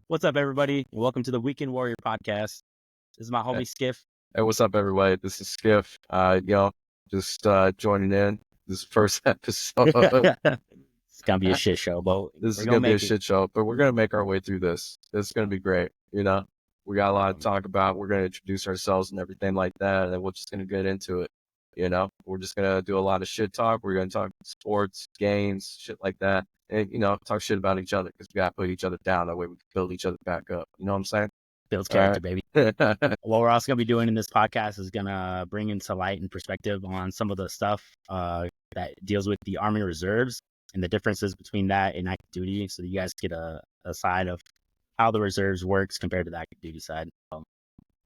What's up, everybody? Welcome to the Weekend Warrior podcast. This is my Hey, homie Skiff. hey, what's up, everybody? This is Skiff. Just joining in this first episode. It's gonna be a shit show, but This we're is gonna gonna be a make it. shit show, but we're gonna make our way through this. This is gonna be great. We got a lot to talk about. We're gonna introduce ourselves and everything like that, and then we're just gonna get into it. We're just gonna do a lot of shit talk. We're gonna talk sports, games, shit like that, and talk shit about each other because we gotta put each other down. That way we can build each other back up. You know what I'm saying? Builds All character, right. baby. What we're also gonna be doing in this podcast is gonna bring into light and perspective on some of the stuff that deals with the Army Reserves and the differences between that and active duty, so that you guys get a side of how the reserves works compared to the active duty side.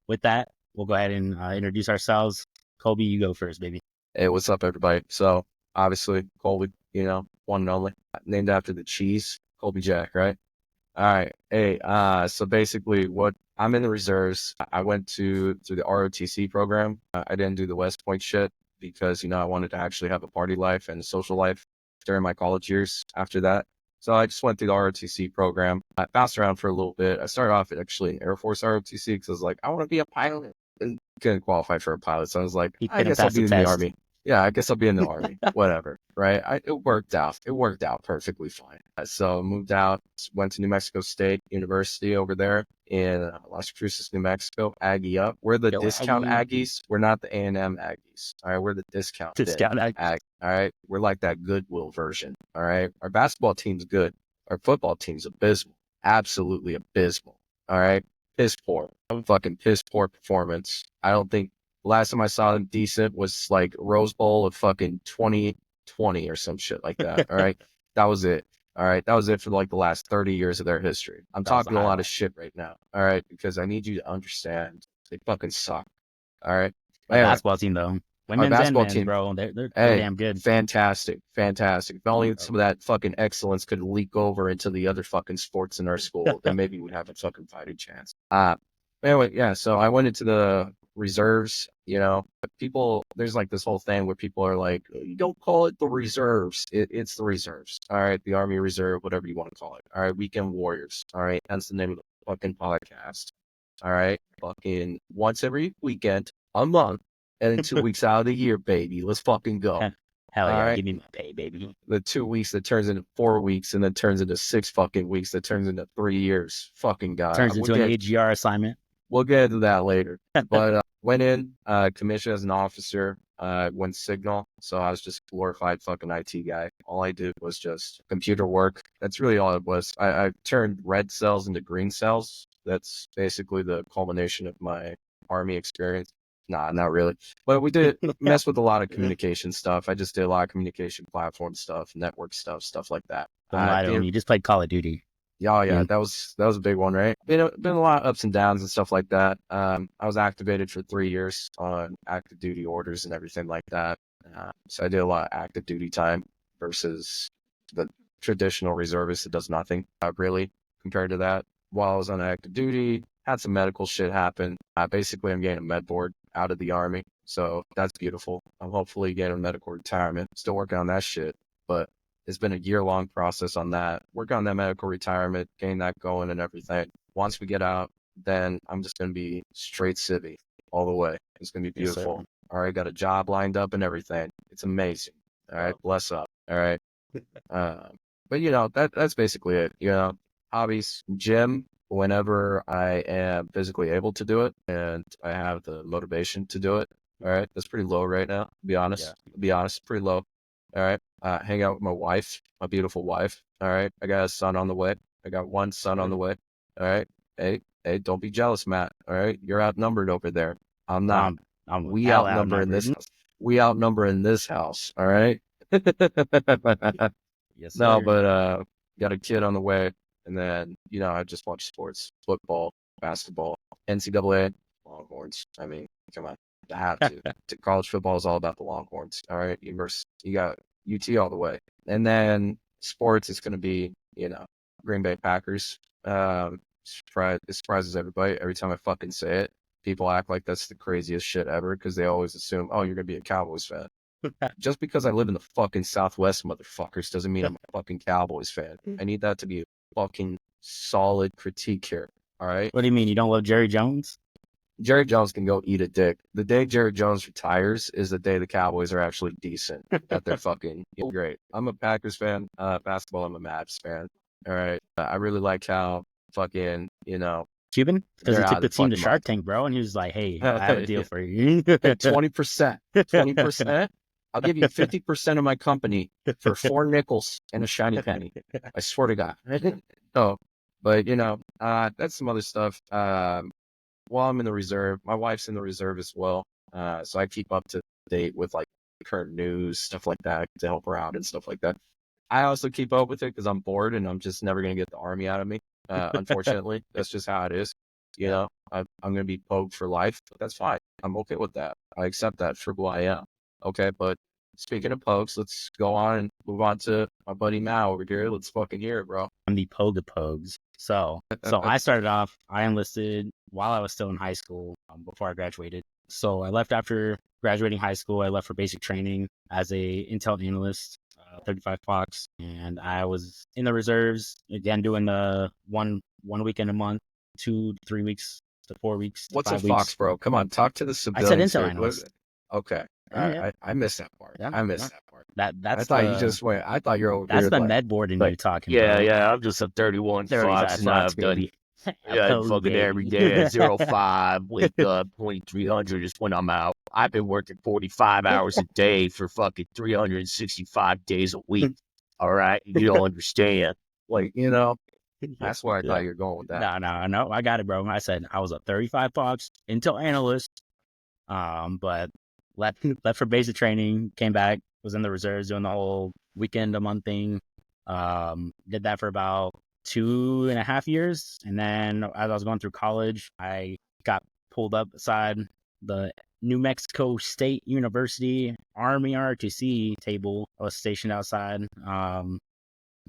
With that, we'll go ahead and introduce ourselves. Colby, you go first, baby. Hey, what's up, everybody? So, obviously, Colby, one and only, named after the cheese, Colby Jack, right? All right. Hey, so basically, what I'm in the reserves. I went through the ROTC program. I didn't do the West Point shit because, I wanted to actually have a party life and a social life during my college years after that. So I just went through the ROTC program. I bounced around for a little bit. I started off actually in Air Force ROTC because I was like, I want to be a pilot and couldn't qualify for a pilot. So I was like, He I couldn't guess I'll pass the be in the test. Army. Yeah, I guess I'll be in the Army. Whatever, right? It worked out. It worked out perfectly fine. So I moved out, went to New Mexico State University over there in Las Cruces, New Mexico. Aggie up. We're the Yo, discount Aggie, Aggies. We're not the A&M Aggies. All right, we're the discount bin discount Aggie. Aggie. All right, we're like that Goodwill version. All right, our basketball team's good. Our football team's abysmal. Absolutely abysmal. All right, piss poor. Fucking piss poor performance. I don't think last time I saw them decent was like Rose Bowl of fucking 2020 or some shit like that. All right. That was it. All right. That was it for like the last 30 years of their history. I'm That was the talking a lot of highlight. shit right now. All right. Because I need you to understand they fucking suck. All right. Our Anyway, basketball team, though, our women's and basketball men's, team, bro, they're hey, damn good. fantastic. Fantastic. If only some of that fucking excellence could leak over into the other fucking sports in our school, then maybe we'd have a fucking fighting chance. Anyway, yeah, so I went into the reserves, people, there's like this whole thing where people are like, you don't call it the reserves. It's the reserves. All right. The Army Reserve, whatever you want to call it. All right. Weekend Warriors. All right. That's the name of the fucking podcast. All right. Fucking once every weekend, a month, and then 2 weeks out of the year, baby. Let's fucking go. Hell All yeah, right. give me my pay, baby. The 2 weeks that turns into 4 weeks and then turns into 6 fucking weeks that turns into 3 years. Fucking God. Turns into an AGR assignment. We'll get into that later. But went in, commissioned as an officer, went signal. So I was just a glorified fucking IT guy. All I did was just computer work. That's really all it was. I turned red cells into green cells. That's basically the culmination of my Army experience. Nah, not really. But we did mess with a lot of communication stuff. I just did a lot of communication platform stuff, network stuff like that. Don't lie to him. You just played Call of Duty. Yeah, that was a big one, right? Been a lot of ups and downs and stuff like that. I was activated for 3 years on active duty orders and everything like that. So I did a lot of active duty time versus the traditional reservist that does nothing, really, compared to that. While I was on active duty, had some medical shit happen. Basically, I'm getting a med board out of the Army, so that's beautiful. I'm hopefully getting a medical retirement. Still working on that shit, but it's been a year-long process on that. Work on that medical retirement, getting that going and everything. Once we get out, then I'm just going to be straight civvy all the way. It's going to be Yes, beautiful. sir. All right, got a job lined up and everything. It's amazing. All right, bless up. All right. But that's basically it. Hobbies, gym, whenever I am physically able to do it and I have the motivation to do it. All right, that's pretty low right now. Yeah. Be honest, pretty low. All right. Hang out with my wife, my beautiful wife. All right. I got a son on the way. I got one son on the way. All right. Hey, don't be jealous, Matt. All right. You're outnumbered over there. I'm not. I'm We hell outnumber in outnumbered. this house. We outnumber in this house. All right. Yes, No, sir. but got a kid on the way. And then, I just watch sports, football, basketball, NCAA, Longhorns. I mean, come on. I have to. College football is all about the Longhorns. All right. You got UT all the way. And then sports is going to be, Green Bay Packers. It surprises everybody every time I fucking say it. People act like that's the craziest shit ever because they always assume, oh, you're going to be a Cowboys fan. Just because I live in the fucking Southwest, motherfuckers, doesn't mean I'm a fucking Cowboys fan. I need that to be a fucking solid critique here. All right. What do you mean? You don't love Jerry Jones? Jerry Jones can go eat a dick. The day Jerry Jones retires is the day the Cowboys are actually decent at their fucking great. I'm a Packers fan. Basketball, I'm a Mavs fan. All right. I really like how fucking, Cuban? Because they're he out took of the the team to fucking Shark mind. Tank, bro, and he was like, "Hey, I have a deal for you." 20%. 20%. I'll give you 50% of my company for 4 nickels and a shiny penny. I swear to God. Oh, but that's some other stuff. While I'm in the reserve, my wife's in the reserve as well. So I keep up to date with like current news, stuff like that to help her out and stuff like that. I also keep up with it because I'm bored and I'm just never going to get the army out of me. Unfortunately, that's just how it is. I'm going to be poked for life, but that's fine. I'm okay with that. I accept that for who I am. Okay. But speaking of pokes, let's go on and move on to my buddy Mao over here. Let's fucking hear it, bro. I'm the Pogues. So I started off. I enlisted while I was still in high school before I graduated. So I left after graduating high school. I left for basic training as a intel analyst, 35 Fox, and I was in the reserves again, doing the one weekend a month, 2 to 3 weeks to 4 weeks. To What's a 5 weeks. Fox, bro? Come on, talk to the I said civilians intel here. analyst. Okay. Yeah. I missed that part. Yeah, I missed yeah. that part. That's I thought the, you just went. I thought you're over that's here the like, med board in you talking, Yeah, bro. yeah, I'm just a 31 Fox, and I've done baby. fucking every day at 05, wake up, 2300 is when I'm out. I've been working 45 hours a day for fucking 365 days a week. All right, you don't understand. like, that's where I thought you were going with that. No, I got it, bro. I said I was a 35 Fox intel analyst, but left for basic training, came back, was in the reserves doing the whole weekend a month thing. Did that for about 2.5 years, and then as I was going through college, I got pulled up beside the New Mexico State University Army ROTC table. I was stationed outside at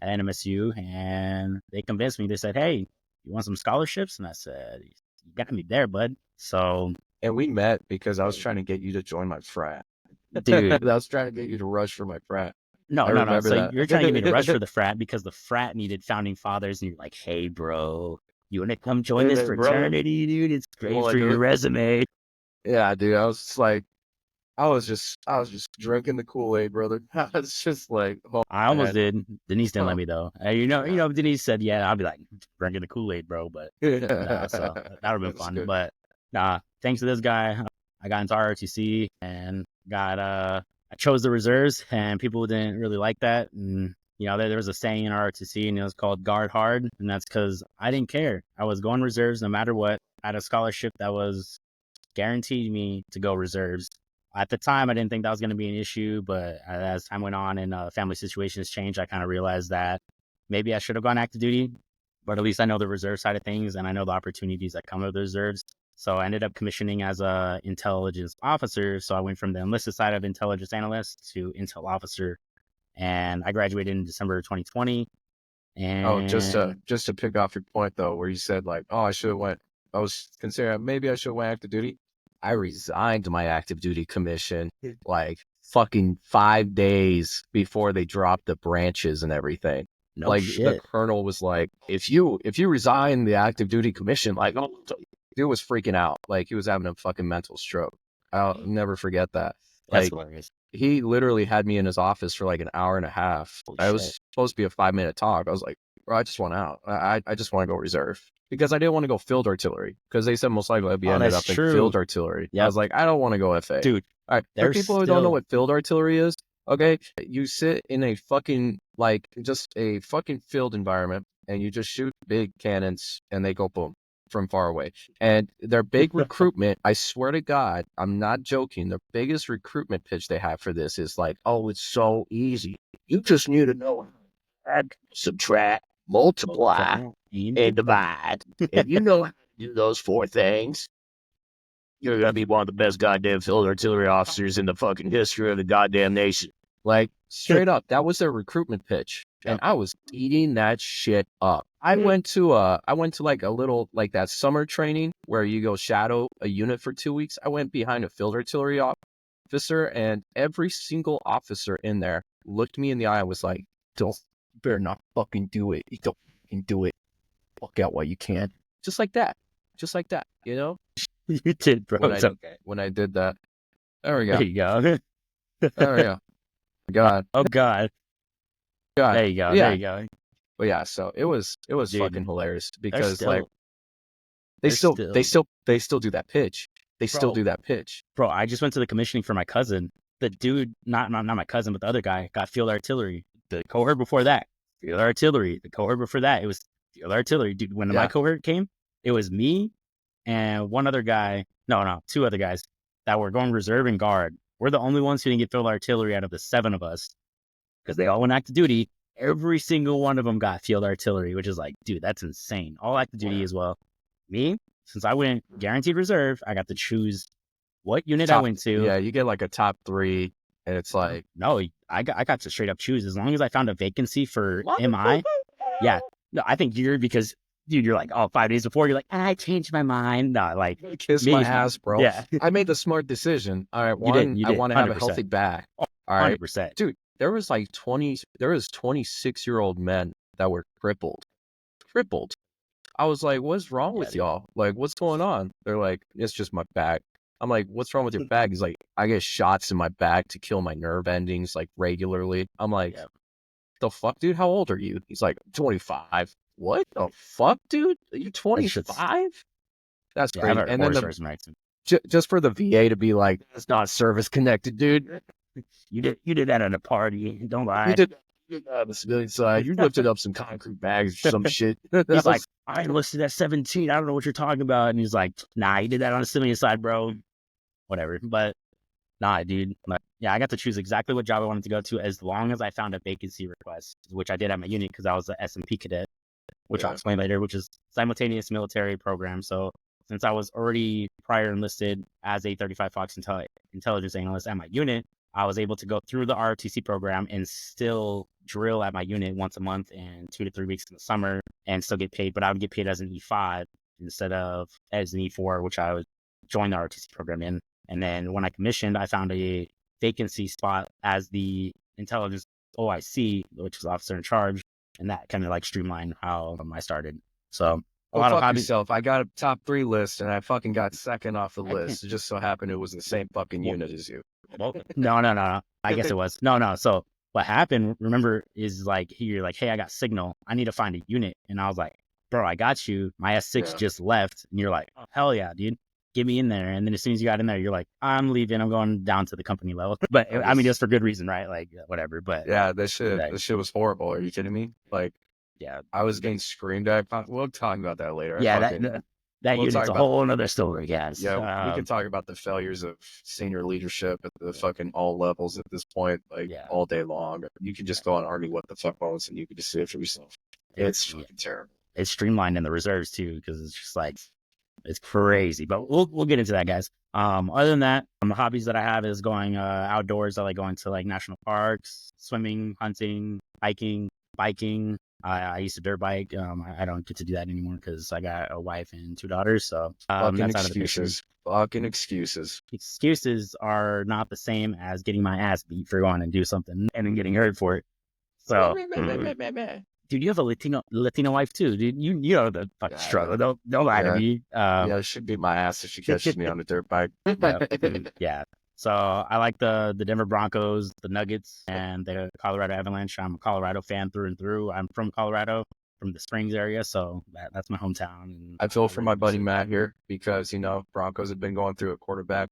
NMSU, and they convinced me. They said, "Hey, you want some scholarships?" And I said, "You got me there, bud." So, And we met because I was trying to get you to join my frat. dude, I was trying to get you to rush for my frat. no. I remember So that. you're trying to get me to rush for the frat because the frat needed founding fathers, and you're like, "Hey, bro, you want to come join this Hey, bro. fraternity, dude? It's great wanna for do your it?" resume." Yeah, dude. I was just drinking the Kool-Aid, brother. It's just like, oh, I almost did. Denise didn't let Oh. me though. You know, Denise said, "Yeah." I'll be like, "Drinking the Kool-Aid, bro," but nah, so that would have been That's fun. good. But nah, thanks to this guy, I got into ROTC and I chose the reserves, and people didn't really like that. And there was a saying in ROTC, and it was called "guard hard," and that's because I didn't care. I was going reserves no matter what. I had a scholarship that was guaranteed me to go reserves. At the time, I didn't think that was going to be an issue, but as time went on and family situations changed, I kind of realized that maybe I should have gone active duty, but at least I know the reserve side of things and I know the opportunities that come with the reserves. So I ended up commissioning as a intelligence officer. So I went from the enlisted side of intelligence analyst to intel officer, and I graduated in December 2020. And Oh, just to pick off your point though, where you said like, oh, I was considering maybe I should have went active duty. I resigned my active duty commission like fucking 5 days before they dropped the branches and everything. no Like shit. the colonel was like, if you resign the active duty commission, like, oh, dude was freaking out. Like he was having a fucking mental stroke. I'll never forget that. That's Like hilarious. he literally had me in his office for like an hour and a half. Holy I was shit. supposed to be a 5-minute talk. I was like, bro, I just want out. I just want to go reserve because I didn't want to go field artillery because they said most likely I'd be ended that's up true. in field artillery. Yep. I was like, I don't want to go FA. Dude, All right. For there's people who don't know still- what field artillery is, okay, you sit in a fucking, like, just a fucking field environment and you just shoot big cannons and they go boom from far away. And their big recruitment, I swear to God, I'm not joking, the biggest recruitment pitch they have for this is like, oh, it's so easy. You just need to know add, subtract, multiply, and divide. If you know how to do those 4 things, you're going to be one of the best goddamn field artillery officers in the fucking history of the goddamn nation. Like, straight up, that was their recruitment pitch. And I was eating that shit up. I went to like a little, like that summer training where you go shadow a unit for 2 weeks. I went behind a field artillery officer, and every single officer in there looked me in the eye and was like, don't, you better not fucking do it. You don't fucking do it. fuck out while you can. Just like that. Just like that, you know? You did, bro. It's okay. When I did that. There we go. There you go. There we go. God. Oh God. God. There you go. Yeah. There you go. But yeah, so it was Dude, fucking hilarious because still- like they still do that pitch. They still Bro. do that pitch. Bro, I just went to the commissioning for my cousin. The dude, not my cousin, but the other guy got field artillery. The cohort before that, field artillery. The cohort before that, it was field artillery. Dude, when my Yeah. cohort came, it was me and one other guy. No, two other guys that were going reserve and guard. We're the only ones who didn't get field artillery out of the 7 of us because they all went active duty. Every single one of them got field artillery, which is like, dude, that's insane. All active duty as well. Me, since I went guaranteed reserve, I got to choose what unit I went to. Yeah, you get like a top 3, and it's like No, I got to straight up choose as long as I found a vacancy for MI. Yeah, no, I think because dude, you're like, 5 days before, you're like, I changed my mind. No, like, kiss me- my ass, bro. yeah, I made the smart decision. All right, You did, I want to have a 100%. healthy back. All right, 100%. dude. There was 26-year-old men that were crippled. I was like, what's wrong with y'all? Like, what's going on? They're like, it's just my back. I'm like, what's wrong with your back? He's like, I get shots in my back to kill my nerve endings like regularly. I'm like, Yeah. the fuck, dude? How old are you? He's like, 25. What the fuck, dude? Are you 25? That's Yeah, great. I've heard And horror then stories from Wrexham. just for the VA to be like, it's not service connected, dude. You did that at a party. Don't lie. You did the civilian side. You lifted up some concrete bags or some shit. He's like, I enlisted at 17. I don't know what you're talking about. And he's like, nah, you did that on the civilian side, bro. Whatever. But nah, dude. Like, yeah, I got to choose exactly what job I wanted to go to as long as I found a vacancy request, which I did at my unit because I was an SMP cadet, which I'll explain later, which is simultaneous military program. So since I was already prior enlisted as a 35 Fox intelligence analyst at my unit, I was able to go through the ROTC program and still drill at my unit once a month and 2 to 3 weeks in the summer and still get paid, but I would get paid as an E5 instead of as an E4, which I would join the ROTC program in. And then when I commissioned, I found a vacancy spot as the intelligence OIC, which was officer in charge. And that kind of like streamlined how I started. So a lot of hobbies. Yourself. I got a top 3 list and I fucking got second off the list. It just so happened it was the same fucking unit as you. Well, no. I guess it was. No. So what happened, remember, is like, you're like, hey, I got signal. I need to find a unit. And I was like, bro, I got you. My S6 just left. And you're like, oh, hell yeah, dude. Get me in there. And then as soon as you got in there, you're like, I'm leaving. I'm going down to the company level. But I mean, just for good reason, right? Like, whatever. But yeah, this shit was horrible. Are you kidding me? Like, yeah, I was getting screamed at. We'll talk about that later. Yeah, that we'll unit's a whole other story, guys. Yeah, we can talk about the failures of senior leadership at the fucking all levels at this point, like all day long. You can just go on Army What the Fuck Moments and you can just see it for yourself. It's fucking terrible. It's streamlined in the reserves too, because it's just like, it's crazy. But we'll get into that, guys. Other than that, the hobbies that I have is going outdoors. I like going to like national parks, swimming, hunting, hiking, biking. I used to dirt bike. I don't get to do that anymore because I got a wife and 2 daughters. So fucking that's out of the excuses. Fucking excuses. Excuses are not the same as getting my ass beat for going and do something and then getting hurt for it. So, dude, you have a Latino wife too, dude. You know the fucking struggle. Don't lie to me. Yeah, it should beat my ass if she catches me on a dirt bike. Yeah. So I like the Denver Broncos, the Nuggets, and the Colorado Avalanche. I'm a Colorado fan through and through. I'm from Colorado, from the Springs area, so that's my hometown. And I feel for my buddy Matt here because, Broncos have been going through a quarterback,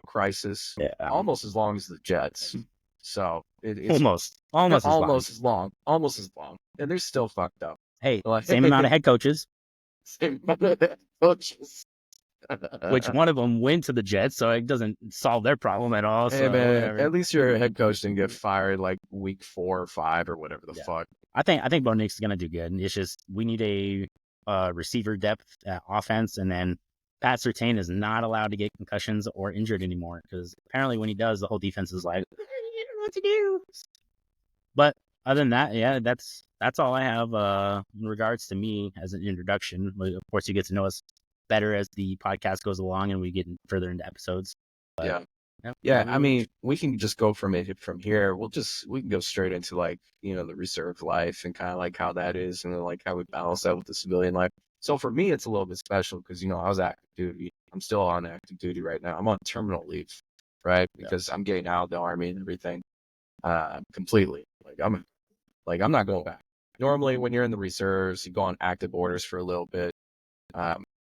crisis almost as long as the Jets. So it's almost as long. And they're still fucked up. Hey, same amount of head coaches. Which one of them went to the Jets, so it doesn't solve their problem at all. Hey, man, at least your head coach didn't get fired like week 4 or 5 or whatever the fuck. I think Bo Nix is gonna do good. It's just we need a receiver depth at offense, and then Pat Surtain is not allowed to get concussions or injured anymore because apparently when he does, the whole defense is like, I don't know what to do. But other than that, yeah, that's all I have in regards to me as an introduction. But of course, you get to know us better as the podcast goes along and we get further into episodes. But Yep. Yeah, I mean, we can just go from here. We can go straight into like, the reserve life and kind of like how that is and then like how we balance that with the civilian life. So for me, it's a little bit special because, I was active duty. I'm still on active duty right now. I'm on terminal leave, right? Because I'm getting out of the army and everything, completely. I'm not going back. Normally when you're in the reserves, you go on active orders for a little bit.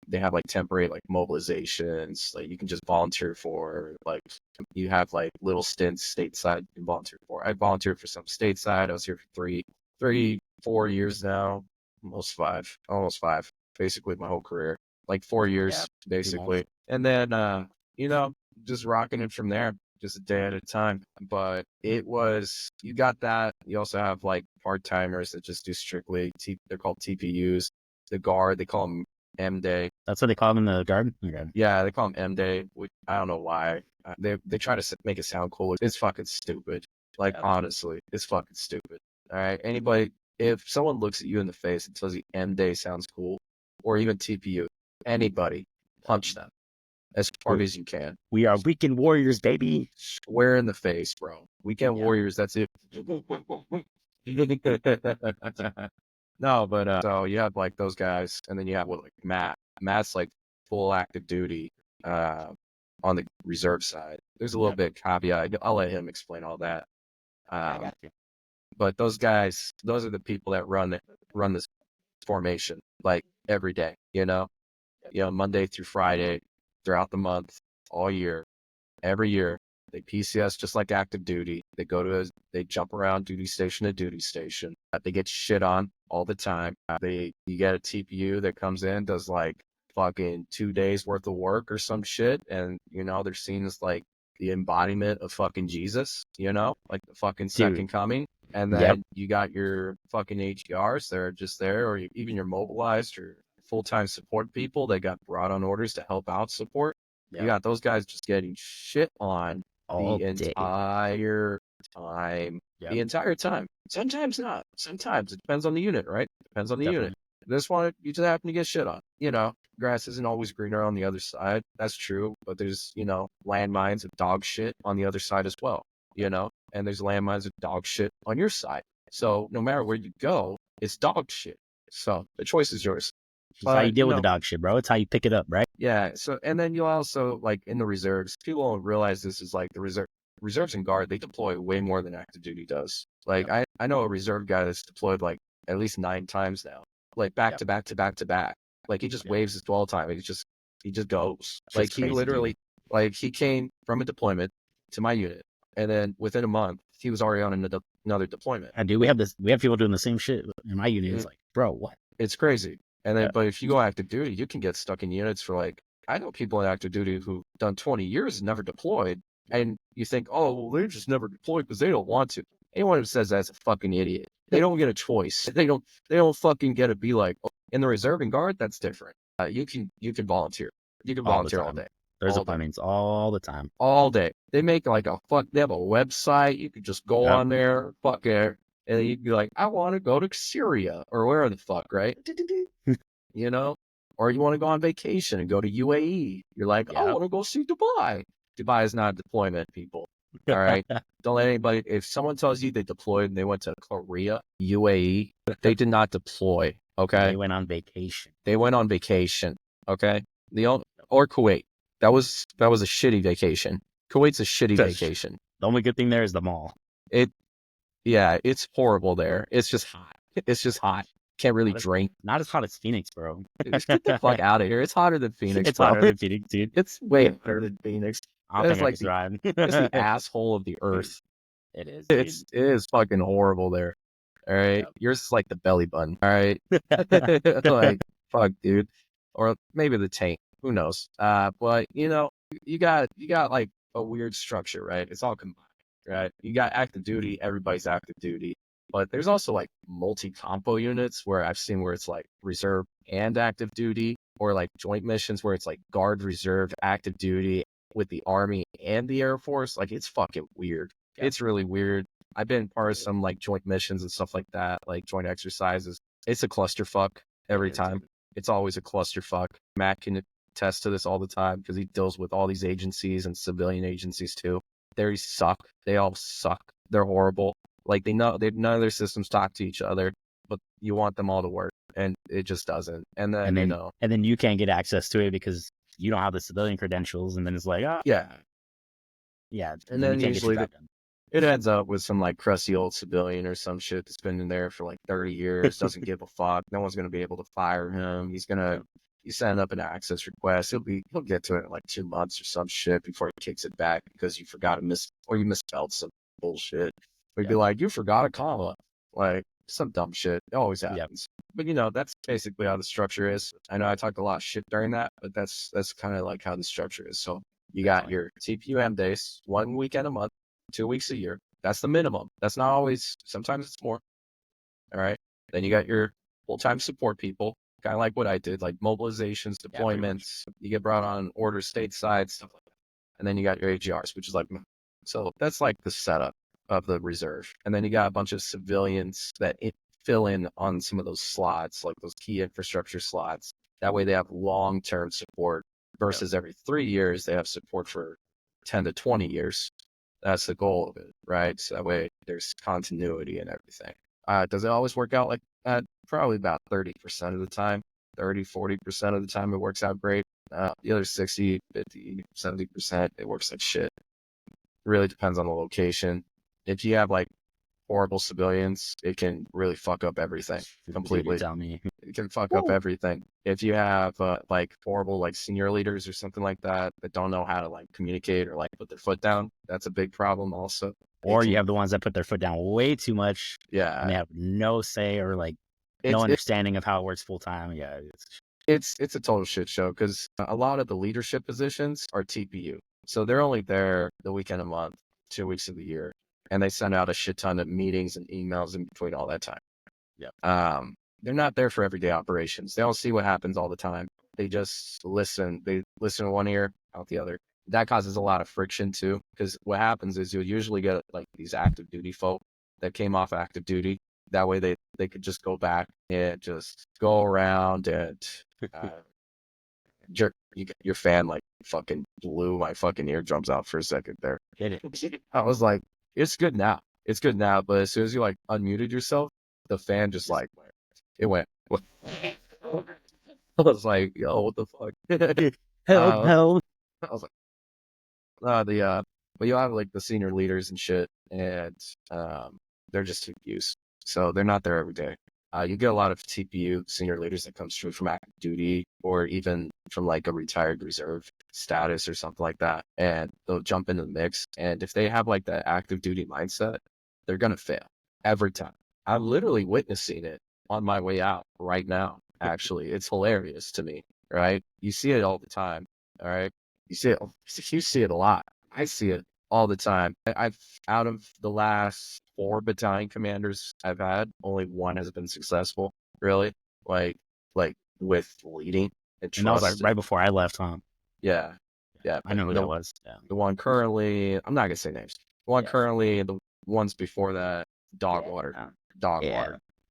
They have like temporary like mobilizations, like you can just volunteer for, like you have like little stints stateside you can volunteer for. I volunteered for some stateside. I was here for 4 years now, almost five, basically my whole career, like 4 years basically. And then, just rocking it from there, just a day at a time. But you got that. You also have like part-timers that just do strictly, they're called TPUs. The guard, they call them M-Day. That's what they call them in the guard? Okay. Yeah, they call them M-Day, which I don't know why. They try to make it sound cool. It's fucking stupid. Like, honestly, it's fucking stupid. All right? If someone looks at you in the face and tells you M-Day sounds cool, or even TPU, anybody, punch them as hard as you can. We are weekend warriors, baby. Square in the face, bro. Weekend warriors, that's it. No, but so you have like those guys, and then you have like Matt. Matt's like full active duty on the reserve side. There's a little bit caveat. I'll let him explain all that. I got you. But those guys, those are the people that run this formation like every day. Monday through Friday, throughout the month, all year, every year. They PCS just like active duty. They jump around duty station to duty station. They get shit on all the time. You get a TPU that comes in, does like fucking 2 days worth of work or some shit. And, they're seen as like the embodiment of fucking Jesus, like the fucking second coming. And then you got your fucking HERs that are just there, or even your mobilized or full-time support people that got brought on orders to help out support. You got those guys just getting shit on the entire time. The entire time. Sometimes not. Sometimes it depends on the unit, right? Depends on the unit. This one, you just happen to get shit on. Grass isn't always greener on the other side. That's true. But there's, landmines of dog shit on the other side as well. And there's landmines of dog shit on your side. So no matter where you go, it's dog shit. So the choice is yours. That's how you deal with the dog shit, bro. It's how you pick it up, right? Yeah. So, and then you also, like in the reserves, people don't realize this is like the reserves and guard, they deploy way more than active duty does. Like I know a reserve guy that's deployed like at least 9 times now, like back to back to back to back. Like he just waves his dwell time. He just goes. Like he literally, like he came from a deployment to my unit, and then within a month he was already on another deployment. I do. We have people doing the same shit in my unit. It's like, bro, what? It's crazy. And then, but if you go active duty, you can get stuck in units for like, I know people in active duty who've done 20 years and never deployed. And you think, oh, well, they're just never deployed because they don't want to. Anyone who says that's a fucking idiot. They don't get a choice. They don't fucking get to be like, oh, in the reserve and guard, that's different. You can volunteer. You can volunteer all day. There's appointments all the time. All day. They make like they have a website. You can just go on there, fuck it. And you'd be like, I want to go to Syria or where the fuck, right? Or you want to go on vacation and go to UAE. You're like, I want to go see Dubai. Dubai is not a deployment, people. All right. Don't let anybody, if someone tells you they deployed and they went to Korea, UAE, they did not deploy. Okay. They went on vacation. Okay. Or Kuwait. That was a shitty vacation. Kuwait's a shitty vacation. The only good thing there is the mall. Yeah, it's horrible there. It's just hot. Can't really drink. Not as hot as Phoenix, bro. Just get the fuck out of here. It's hotter than Phoenix. It's hotter than Phoenix, dude. It's way hotter than Phoenix. I don't think like I can it's the asshole of the earth. It is. It is fucking horrible there. All right. Yep. Yours is like the belly button. All right. Like, fuck, dude. Or maybe the tank. Who knows? But you got like a weird structure, right? It's all combined. Right, you got active duty, everybody's active duty, but there's also like multi-compo units where I've seen where it's like reserve and active duty, or like joint missions where it's like guard, reserve, active duty with the Army and the Air Force. Like it's fucking weird. Yeah. It's really weird. I've been part of some like joint missions and stuff like that, like joint exercises. It's a clusterfuck every time. It's always a clusterfuck. Matt can attest to this all the time because he deals with all these agencies and civilian agencies too. They suck. They all suck. They're horrible. Like none of their systems talk to each other, but you want them all to work, and it just doesn't. And then, and then you can't get access to it because you don't have the civilian credentials, and then it's like, oh, yeah. And then usually it ends up with some like crusty old civilian or some shit that's been in there for like 30 years, doesn't give a fuck. No one's gonna be able to fire him. You send up an access request. He'll get to it in like 2 months or some shit before he kicks it back because you forgot to you misspelled some bullshit. We'd be like, you forgot a comma, like some dumb shit. It always happens. But that's basically how the structure is. I know I talked a lot of shit during that, but that's kind of like how the structure is. So you got your TPUM days, 1 weekend a month, 2 weeks a year. That's the minimum. That's not always. Sometimes it's more. All right. Then you got your full-time support people, kind of like what I did, like mobilizations, deployments. You get brought on orders stateside, stuff like that. And then you got your AGRs, which is like, so that's like the setup of the reserve. And then you got a bunch of civilians that fill in on some of those slots, like those key infrastructure slots. That way they have long-term support versus every 3 years, they have support for 10 to 20 years. That's the goal of it, right? So that way there's continuity and everything. Does it always work out like that? Probably about 30% of the time, 40% of the time it works out great. The other 60, 50, 70%, it works like shit. It really depends on the location. If you have like horrible civilians, it can really fuck up everything completely. Tell me. It can fuck up everything. If you have like horrible like senior leaders or something like that don't know how to like communicate or like put their foot down, that's a big problem also. Or you have the ones that put their foot down way too much. Yeah. And they have no say or like no understanding of how it works full time. Yeah. It's a total shit show because a lot of the leadership positions are TPU. So they're only there the weekend a month, 2 weeks of the year. And they send out a shit ton of meetings and emails in between all that time. Yeah. They're not there for everyday operations. They don't see what happens all the time. They just listen. They listen in one ear, out the other. That causes a lot of friction too, because what happens is you'll usually get like these active duty folk that came off active duty. That way they could just go back and just go around and jerk. Your fan like fucking blew my fucking eardrums out for a second there. I was like, it's good now. It's good now. But as soon as you like unmuted yourself, the fan just like, it went. I was like, yo, what the fuck? Help. I was like, but you'll have like the senior leaders and shit, and they're just TPUs. So they're not there every day. You get a lot of TPU senior leaders that comes through from active duty or even from like a retired reserve status or something like that. And they'll jump into the mix. And if they have like that active duty mindset, they're going to fail every time. I'm literally witnessing it on my way out right now. Actually, it's hilarious to me, right? You see it all the time. All right. You see it a lot. I see it all the time. I've out of the last 4 battalion commanders I've had, only one has been successful, really. Like with leading and trust. And that was like right before I left, huh? Yeah. I know who that was. Yeah. The one currently, I'm not gonna say names. The one currently, the ones before that, dog water.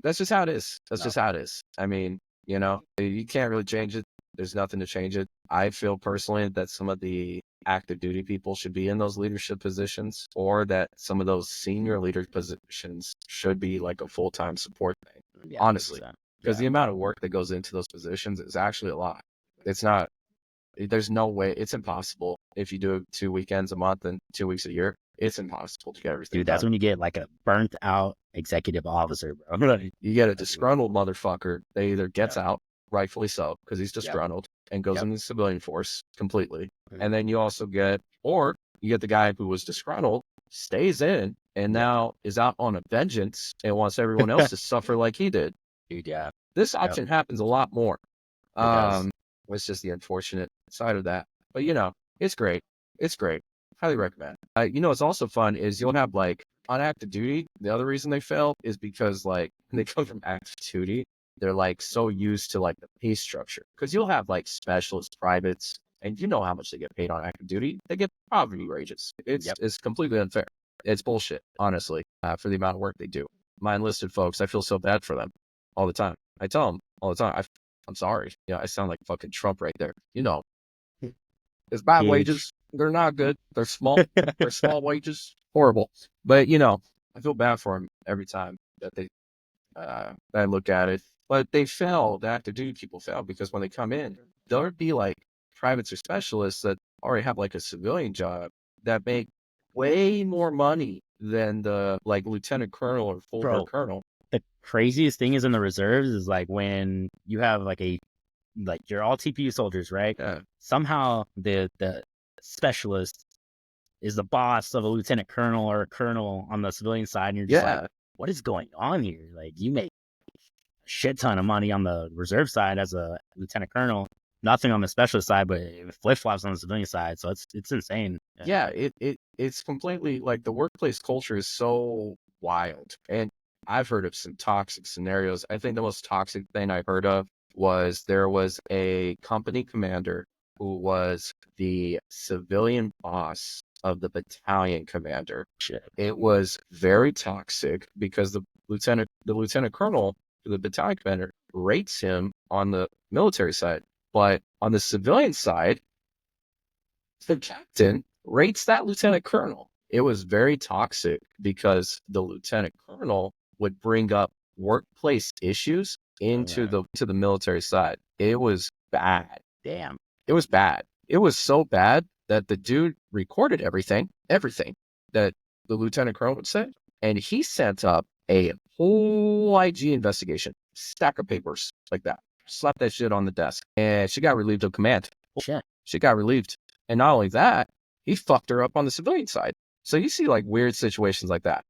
That's just how it is. Just how it is. I mean, you can't really change it. There's nothing to change it. I feel personally that some of the active duty people should be in those leadership positions, or that some of those senior leader positions should be like a full-time support thing. Yeah, honestly, because the amount of work that goes into those positions is actually a lot. It's not, there's no way, it's impossible. If you do it 2 weekends a month and 2 weeks a year, it's impossible to get everything done. That's when you get like a burnt out executive officer, bro. You get a disgruntled motherfucker that either gets out, rightfully so, because he's disgruntled, and goes into the civilian force completely. And then you also get the guy who was disgruntled, stays in, and now is out on a vengeance and wants everyone else to suffer like he did. Dude, yeah. This option happens a lot more. It's just the unfortunate side of that. But it's great. It's great. Highly recommend. What's also fun is you'll have like on active duty. The other reason they fail is because like when they come from active duty, they're like so used to like the pay structure, because you'll have like specialist privates, and you know how much they get paid on active duty. They get poverty wages. It's completely unfair. It's bullshit, honestly, for the amount of work they do. My enlisted folks, I feel so bad for them all the time. I tell them all the time, I'm sorry. I sound like fucking Trump right there. It's bad Huge. wages. They're not good. They're small. They're small wages. Horrible. But I feel bad for them every time that that I look at it. But they fail. The active duty people fail because when they come in, there'll be like privates or specialists that already have like a civilian job that make way more money than the like lieutenant colonel or full Bro. colonel. The craziest thing is in the reserves is like when you have like you're all TPU soldiers, right? Yeah. Somehow the specialist is the boss of a lieutenant colonel or a colonel on the civilian side, and you're just like, what is going on here? Like, you make a shit ton of money on the reserve side as a lieutenant colonel, nothing on the specialist side, but flip flops on the civilian side. So it's insane. Yeah, it's completely like the workplace culture is so wild. And I've heard of some toxic scenarios. I think the most toxic thing I heard of was there was a company commander who was the civilian boss of the battalion commander. Shit. It was very toxic because the lieutenant colonel, the battalion commander, rates him on the military side, but on the civilian side, the captain rates that lieutenant colonel. It was very toxic because the lieutenant colonel would bring up workplace issues into the military side. It was bad. Damn. It was bad. It was so bad that the dude recorded everything that the lieutenant colonel would say, and he sent up a whole IG investigation, stack of papers like that, slapped that shit on the desk, and she got relieved of command. Shit. She got relieved. And not only that, he fucked her up on the civilian side. So you see like weird situations like that.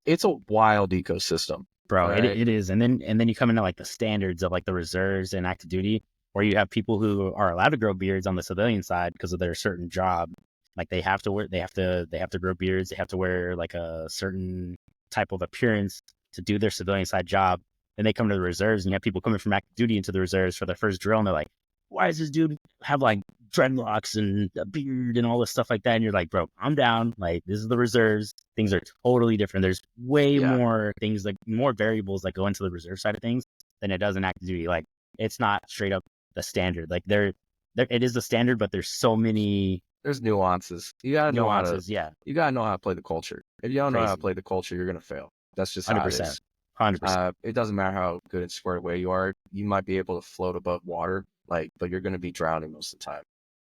It's a wild ecosystem. Bro, right? it is. And then you come into like the standards of like the reserves and active duty, where you have people who are allowed to grow beards on the civilian side because of their certain job. Like they have to grow beards. They have to wear like a certain type of appearance to do their civilian side job. Then they come to the reserves, and you have people coming from active duty into the reserves for their first drill, and they're like, why does this dude have like dreadlocks and a beard and all this stuff like that? And you're like, bro, I'm down. Like, this is the reserves. Things are totally different. There's way more things, like more variables that go into the reserve side of things than it does in active duty. Like, it's not straight up the standard. Like, there it is the standard, but there's so many. There's nuances. You gotta know how to. Yeah. You gotta know how to play the culture. If you don't know how to play the culture, you're gonna fail. That's just 100%. 100%. It doesn't matter how good and squared away you are. You might be able to float above water, but you're gonna be drowning most of the time.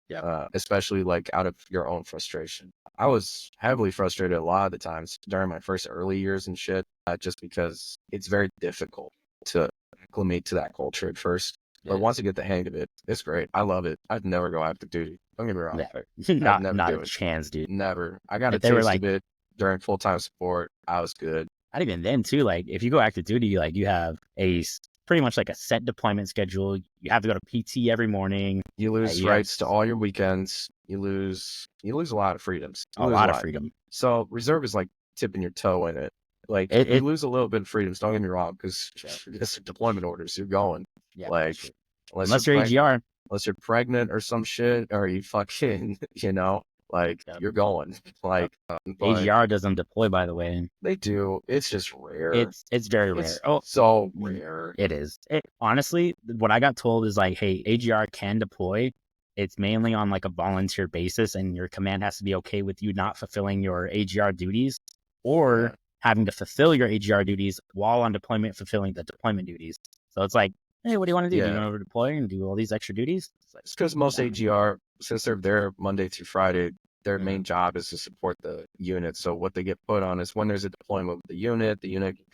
Yeah. Especially like out of your own frustration. I was heavily frustrated a lot of the times during my first early years and shit, just because it's very difficult to acclimate to that culture at first. But once you get the hang of it, it's great. I love it. I'd never go active duty. Don't get me wrong. Never. Not a chance, dude. Never. I got a taste of it during full-time support. I was good. Not even then, too. Like, if you go active duty, like, you have pretty much like a set deployment schedule. You have to go to PT every morning. You lose rights to all your weekends. You lose a lot of freedoms. A lot of freedom. So reserve is like tipping your toe in it. Like, you lose a little bit of freedoms. Don't get me wrong, because it's deployment orders. You're going. Yeah, like, unless you're AGR. Unless you're pregnant or some shit, or you fucking, you're going. Like, AGR doesn't deploy, by the way. They do. It's just rare. It's very rare. So rare. It is. Honestly, what I got told is like, hey, AGR can deploy. It's mainly on like a volunteer basis, and your command has to be okay with you not fulfilling your AGR duties or having to fulfill your AGR duties while on deployment, fulfilling the deployment duties. So it's like, hey, what do you want to do? Do you want to deploy and do all these extra duties? It's because most AGR, since they're there Monday through Friday, their main job is to support the unit. So what they get put on is when there's a deployment with the unit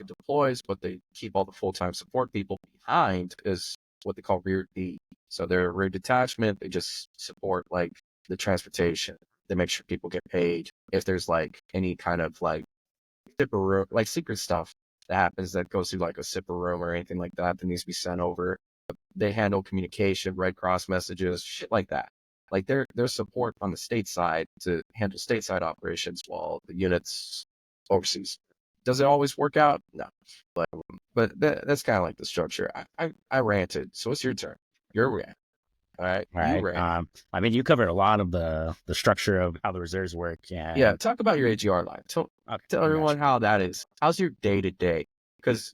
deploys, but they keep all the full-time support people behind is what they call rear D. So they're rear detachment. They just support like the transportation. They make sure people get paid. If there's like any kind of like secret stuff that happens that goes through like a SIPR room or anything like that needs to be sent over. They handle communication, Red Cross messages, shit like that. Like their support on the state side to handle stateside operations while the units overseas. Does it always work out? No. But that's kind of like the structure. I ranted. So it's your turn. Your rant. All right. I mean, you covered a lot of the structure of how the reserves work. Yeah. Talk about your AGR life. Tell everyone how that is. How's your day to day? Because,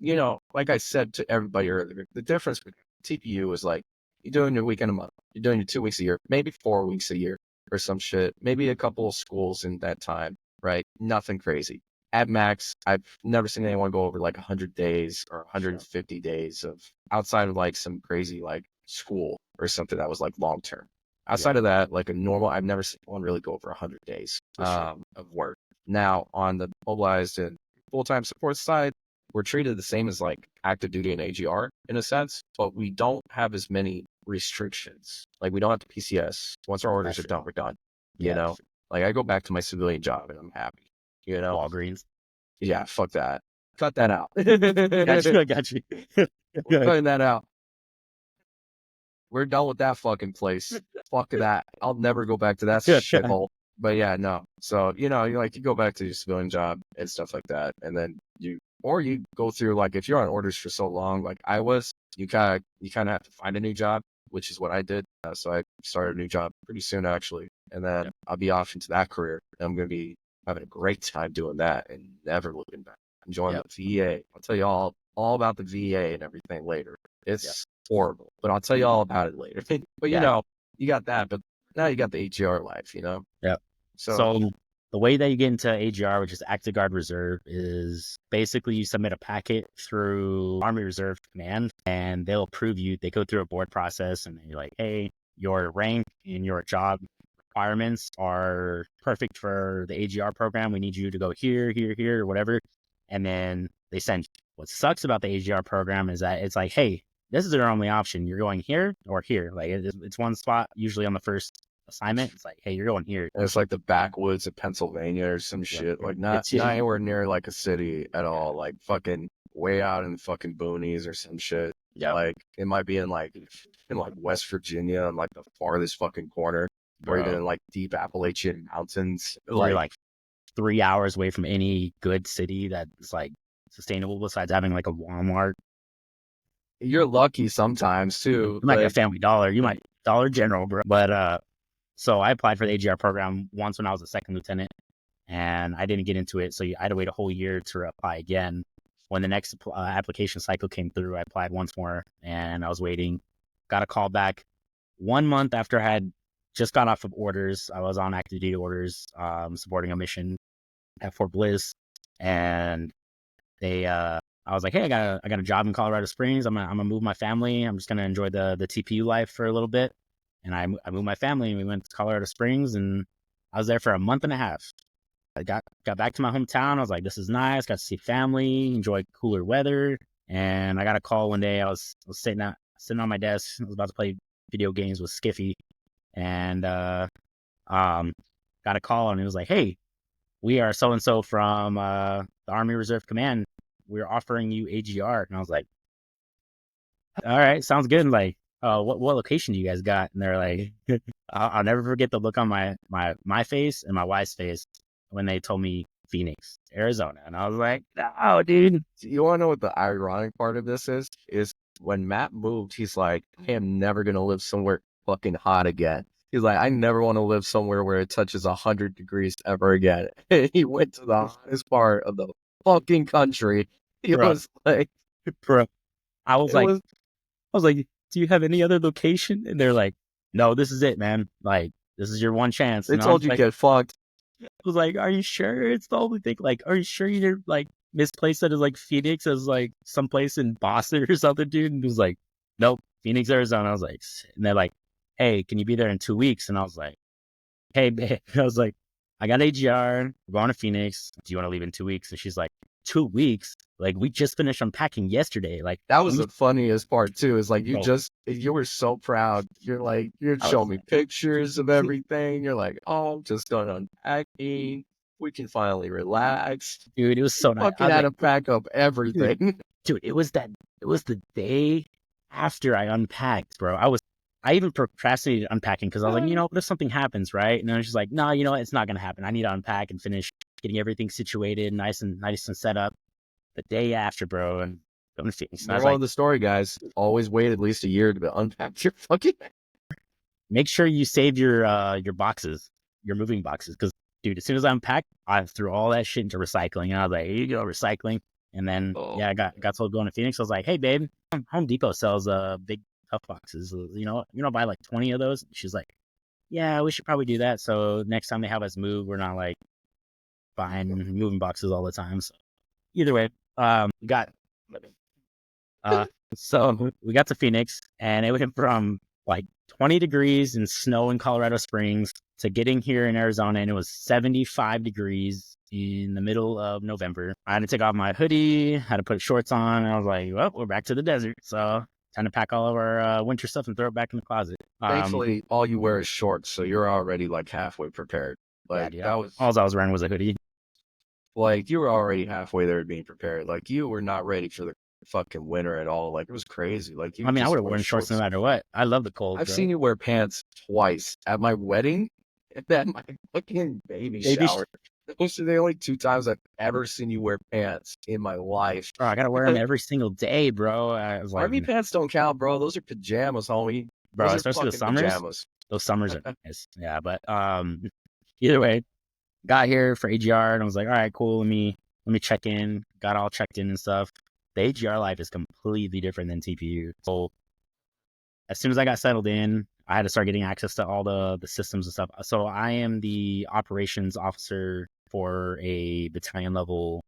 like I said to everybody earlier, the difference between TPU is like, you're doing your weekend a month. You're doing your 2 weeks a year, maybe 4 weeks a year. or some shit. Maybe a couple of schools in that time, right? Nothing crazy. At max, I've never seen anyone go over like 100 days or 150 days of outside of like some crazy like school or something that was like long term. Outside of that, like a normal, I've never seen one really go over 100 days of work. Now, on the mobilized and full-time support side, we're treated the same as like active duty and AGR in a sense, but we don't have as many restrictions. Like we don't have to PCS. Once our orders are done, we're done. You know, like I go back to my civilian job and I'm happy. You know, Walgreens. Yeah, fuck that. Cut that out. Got you. I got you. We're cutting that out. We're done with that fucking place. Fuck that. I'll never go back to that shithole. But yeah, no. So, you know, you go back to your civilian job and stuff like that. And then you go through, like, if you're on orders for so long, like I was, you kind of have to find a new job, which is what I did. So I started a new job pretty soon, actually. And then I'll be off into that career. And I'm going to be having a great time doing that and never looking back. Enjoying the VA. I'll tell you all about the VA and everything later. It's horrible, but I'll tell you all about it later. But you know, you got that, but now you got the AGR life, you know? Yeah. So the way that you get into AGR, which is Active Guard Reserve, is basically you submit a packet through Army Reserve Command and they'll approve you. They go through a board process and you're like, hey, your rank and your job requirements are perfect for the AGR program. We need you to go here, or whatever. And then they send you. What sucks about the AGR program is that it's like, hey, this is your only option. You're going here or here. Like it's one spot usually on the first assignment. It's like, hey, you're going here. And it's like the backwoods of Pennsylvania or some shit. Like not anywhere near like a city at all. Like fucking way out in the fucking boonies or some shit. Yeah. Like it might be in West Virginia on like the farthest fucking corner. Or even in like deep Appalachian mountains. You're like 3 hours away from any good city that's like sustainable besides having like a Walmart. You're lucky sometimes too. You might get a Family Dollar. You might Dollar General, bro. But so I applied for the AGR program once when I was a second lieutenant, and I didn't get into it. So I had to wait a whole year to apply again. When the next application cycle came through, I applied once more, and I was waiting. Got a call back 1 month after I had just got off of orders. I was on active duty orders, supporting a mission at Fort Bliss, and I was like, hey, I got a job in Colorado Springs. I'm gonna move my family. I'm just gonna enjoy the TPU life for a little bit. And I moved my family and we went to Colorado Springs and I was there for a month and a half. I got back to my hometown. I was like, this is nice. Got to see family, enjoy cooler weather. And I got a call one day. I was sitting on my desk. I was about to play video games with Skiffy, and got a call and it was like, hey, we are so and so from the Army Reserve Command. We're offering you AGR. And I was like, all right, sounds good. And like, what location do you guys got? And they're like, I'll never forget the look on my face and my wife's face when they told me Phoenix, Arizona. And I was like, oh, dude. You want to know what the ironic part of this is? Is when Matt moved, he's like, I am never going to live somewhere fucking hot again. He's like, I never want to live somewhere where it touches 100 degrees ever again. He went to the hottest part of the fucking country. He was like, bro, I was like, do you have any other location? And they're like, no, this is it, man. Like, this is your one chance. They told you like, get fucked. I was like, are you sure it's the only thing? Like, are you sure you're like misplaced that is like Phoenix as like someplace in Boston or something, dude? And it was like, nope, Phoenix, Arizona. I was like, and they're like, hey, can you be there in 2 weeks? And I was like, hey, babe. I was like, I got AGR. We're going to Phoenix. Do you want to leave in 2 weeks? And she's like, 2 weeks? Like, we just finished unpacking yesterday. Like, that was the funniest part too, is like, you were so proud. You're like, you're showing me pictures of everything. You're like, oh, I'm just done unpacking. We can finally relax. Dude, it was so nice. Fucking had to pack up everything. Dude, it was the day after I unpacked, bro. I even procrastinated unpacking because I was like, what if something happens, right? And I was just like, no, it's not going to happen. I need to unpack and finish getting everything situated, nice and set up. The day after, bro, and going to Phoenix. Moral of the story, guys, always wait at least a year to unpack your fucking. Make sure you save your boxes, your moving boxes, because dude, as soon as I unpacked, I threw all that shit into recycling, and I was like, here you go, recycling. And then I got told going to Phoenix. I was like, hey, babe, Home Depot sells big tough boxes. You know, buy like 20 of those. She's like, yeah, we should probably do that. So next time they have us move, we're not like buying moving boxes all the time. So either way, we got uh, so we got to Phoenix, and it went from like 20 degrees and snow in Colorado Springs to getting here in Arizona, and it was 75 degrees in the middle of November. I had to take off my hoodie, had to put shorts on, and I was like, well, we're back to the desert. So time to pack all of our winter stuff and throw it back in the closet. Thankfully, all you wear is shorts, so you're already like halfway prepared. Yeah, Like dude, that was all I was wearing was a hoodie. like you were already halfway there being prepared. Like you were not ready for the fucking winter at all. Like it was crazy. Like you I mean, I just would have wore worn shorts no matter what. I love the cold. I've bro. seen you wear pants twice at my wedding and at my fucking baby shower. Those are the only two times I've ever seen you wear pants in my life. Bro, I gotta wear them every single day, bro. I was like, Army pants don't count, bro. Those are pajamas, homie. bro, Those are especially the fucking summers. pajamas. Those summers are nice. Yeah, but either way, got here for AGR and I was like, all right, cool. Let me check in. Got all checked in and stuff. The AGR life is completely different than TPU. So as soon as I got settled in, I had to start getting access to all the systems and stuff. So I am the operations officer for a battalion level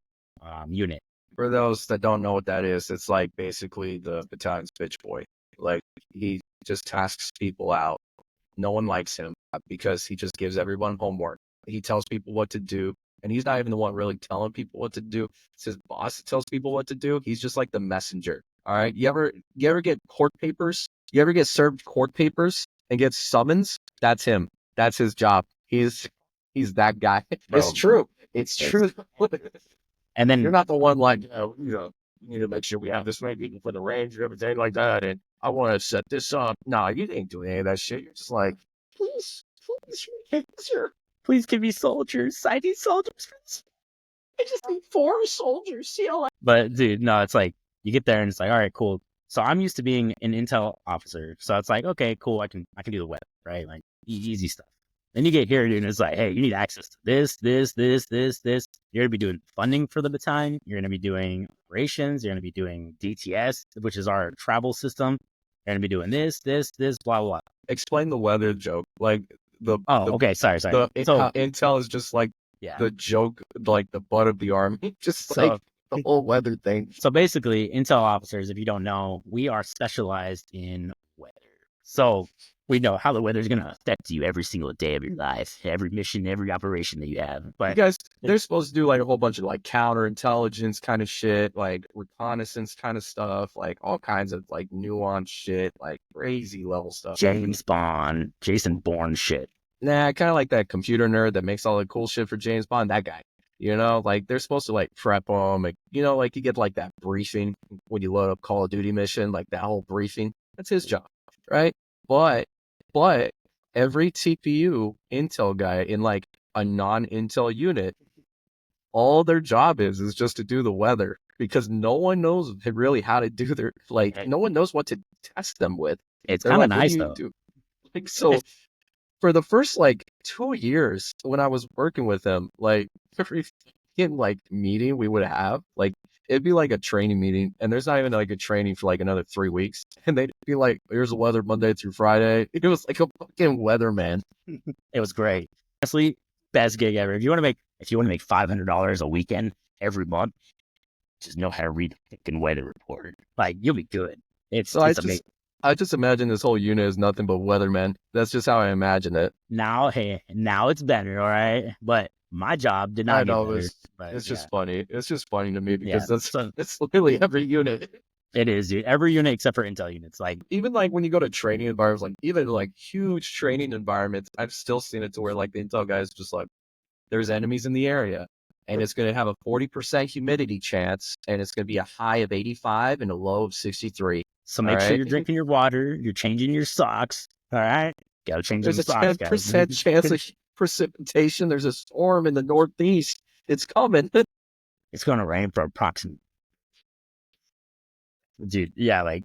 unit. For those that don't know what that is, it's like basically the battalion's bitch boy. Like he just tasks people out. No one likes him because he just gives everyone homework. He tells people what to do, and he's not even the one really telling people what to do. It's his boss that tells people what to do. He's just like the messenger. All right. You ever get court papers? You ever get served court papers and get summons? That's him. That's his job. He's that guy. Bro. It's true. It's true. And then You're not the one like, You need to make sure we have this many people for the range and everything like that. And I want to set this up. no, you ain't doing any of that shit. You're just like, please, sir. please give me soldiers. I need soldiers for this. I just need 4 soldiers. CLI. But dude, no, it's like you get there and it's like, all right, cool. So I'm used to being an intel officer. So it's like, okay, cool. I can do the web, right? Like easy stuff. Then you get here, dude, and it's like, hey, you need access to this. You're gonna be doing funding for the battalion. You're gonna be doing operations. You're gonna be doing DTS, which is our travel system. You're gonna be doing this, blah blah. Explain the weather joke. Like Okay, sorry. The So intel is just like yeah. the joke, like the butt of the army. Just So- like the whole weather thing. So basically, intel officers, if you don't know, we are specialized in weather. So we know how the weather's going to affect you every single day of your life, every mission, every operation that you have. You But guys, they're supposed to do like a whole bunch of like counterintelligence kind of shit, like reconnaissance kind of stuff, like all kinds of like nuanced shit, like crazy level stuff. James Bond, Jason Bourne shit. Nah, kind of like that computer nerd that makes all the cool shit for James Bond. That guy, you know, like they're supposed to like prep them, like, you know, like you get like that briefing when you load up Call of Duty mission, like that whole briefing. That's his job, right? But every TPU intel guy in like a non-intel unit, all their job is just to do the weather because no one knows really how to do their no one knows what to test them with. It's They're kind of like, what nice do you though. do? Like so. For the first like 2 years when I was working with him, like every like meeting we would have, like it'd be like a training meeting, and there's not even like a training for like another 3 weeks, and they'd be like, "Here's the weather Monday through Friday." It was like a fucking weatherman. It was great. Honestly, best gig ever. If you want to make $500 a weekend every month, just know how to read a fucking weather report. Like you'll be good. It's amazing. I just imagine this whole unit is nothing but weathermen. That's just how I imagine it. Now it's better, all right. But my job did not I know get better. But it's just funny. It's just funny to me because Yeah. it's literally every unit. It is, dude. Every unit except for intel units. Like Even like when you go to training environments, like even like huge training environments, I've still seen it to where like the intel guys just like, there's enemies in the area and it's going to have a 40% humidity chance and it's going to be a high of 85 and a low of 63. so make All sure right. you're drinking your water, you're changing your socks. All right. Gotta change There's your a socks, 10% guys. chance of precipitation. There's a storm in the northeast. It's coming. It's gonna rain for approximately, dude. Yeah, like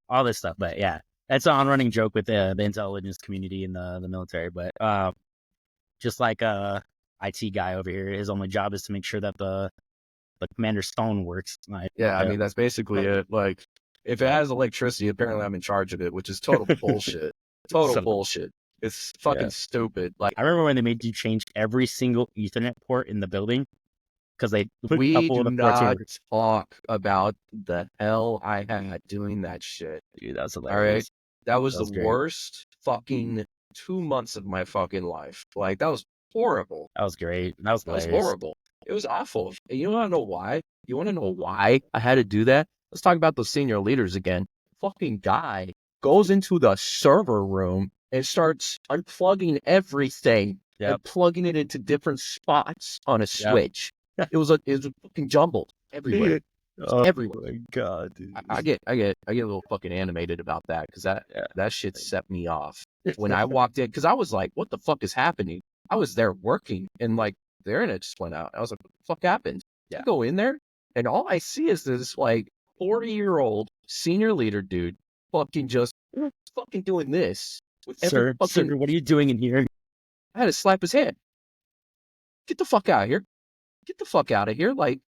all this stuff. But yeah, that's an on-running joke with the intelligence community in the military. But just like IT guy over here, his only job is to make sure that the commander's phone works. Like, Yeah, I mean, that's basically it. Like, if it has electricity, apparently I'm in charge of it, which is total bullshit. Total So- bullshit. It's fucking stupid. Like, I remember when they made you change every single Ethernet port in the building because they put a we couple do of the ports not here. talk about the hell I had doing that shit. Dude, that was All right. hilarious. That was That was the great. worst fucking 2 months of my fucking life. Like, that was horrible. That was great. That was That was hilarious. horrible. It was awful. And you want to know why? You want to know why I had to do that? Let's talk about those senior leaders again. Fucking guy goes into the server room and starts unplugging everything Yep. and plugging it into different spots on a switch. It was fucking jumbled everywhere. Oh Everywhere. my god, dude. I get a little fucking animated about that because that shit set me off when I walked in because I was like, what the fuck is happening? I was there working and like the internet just went out. I was like, what the fuck happened? I go in there and all I see is this like 40-year-old senior leader dude fucking just fucking doing this with every Sir, what are you doing in here? I had to slap his hand. Get the fuck out of here. Get the fuck out of here. Like,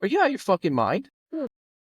are you out of your fucking mind?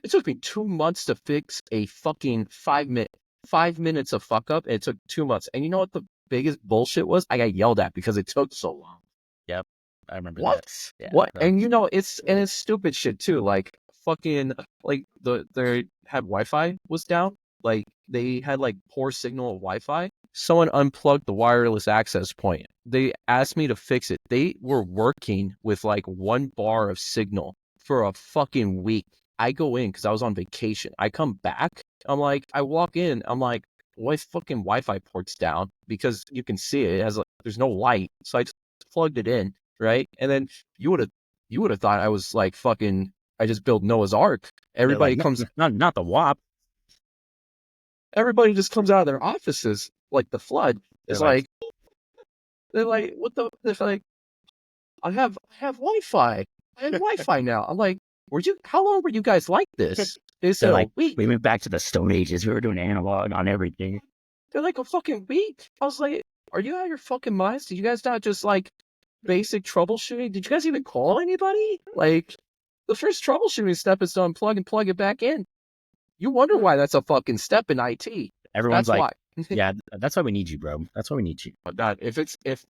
It took me 2 months to fix a fucking 5 minutes of fuck up. And it took 2 months. And you know what the biggest bullshit was? I got yelled at because it took so long. Yep. I remember What? that. Yeah, What? no. And you know, it's stupid shit too. Like fucking like they had Wi-Fi was down. Like they had like poor signal of Wi-Fi. Someone unplugged the wireless access point. They asked me to fix it. They were working with like 1 bar of signal for a fucking week. I go in because I was on vacation. I come back. I'm like, I walk in. I'm like, why fucking Wi-Fi port's down? Because you can see it. It has like, there's no light. So I just plugged it in, right? And then you would have thought I was like fucking. I just built Noah's Ark. Everybody Like, comes. not the WAP. Everybody just comes out of their offices like the flood. It's They're like- like they're like, what the? They're like, I have Wi-Fi. I have Wi-Fi now. I'm like, how long were you guys like this? They said, They're like, we went back to the Stone Ages. We were doing analog on everything. They're like a fucking week. I was like, are you out of your fucking minds? Did you guys not just like basic troubleshooting? Did you guys even call anybody? Like, the first troubleshooting step is to unplug and plug it back in. You wonder why that's a fucking step in IT. Everyone's That's like, why. yeah, that's why we need you, bro. That's why we need you. That if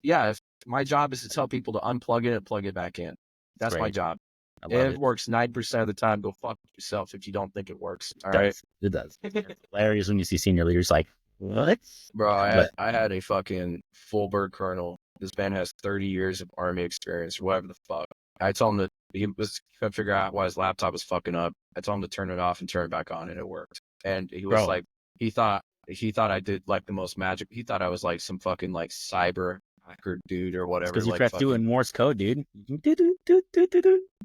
my job is to tell people to unplug it and plug it back in. That's my Great. job. I And love it it. works 9% of the time. Go fuck yourself if you don't think it works. All It right, does. It does. It's hilarious when you see senior leaders like, what? bro. But- I had a fucking full bird colonel. This man has 30 years of army experience, whatever the fuck. I told him that he was trying to figure out why his laptop was fucking up. I told him to turn it off and turn it back on, and it worked. And he was Bro. like, he thought I did like the most magic. He thought I was like some fucking like cyber hacker dude or whatever. Because you like forgot to do it in Morse code, dude. You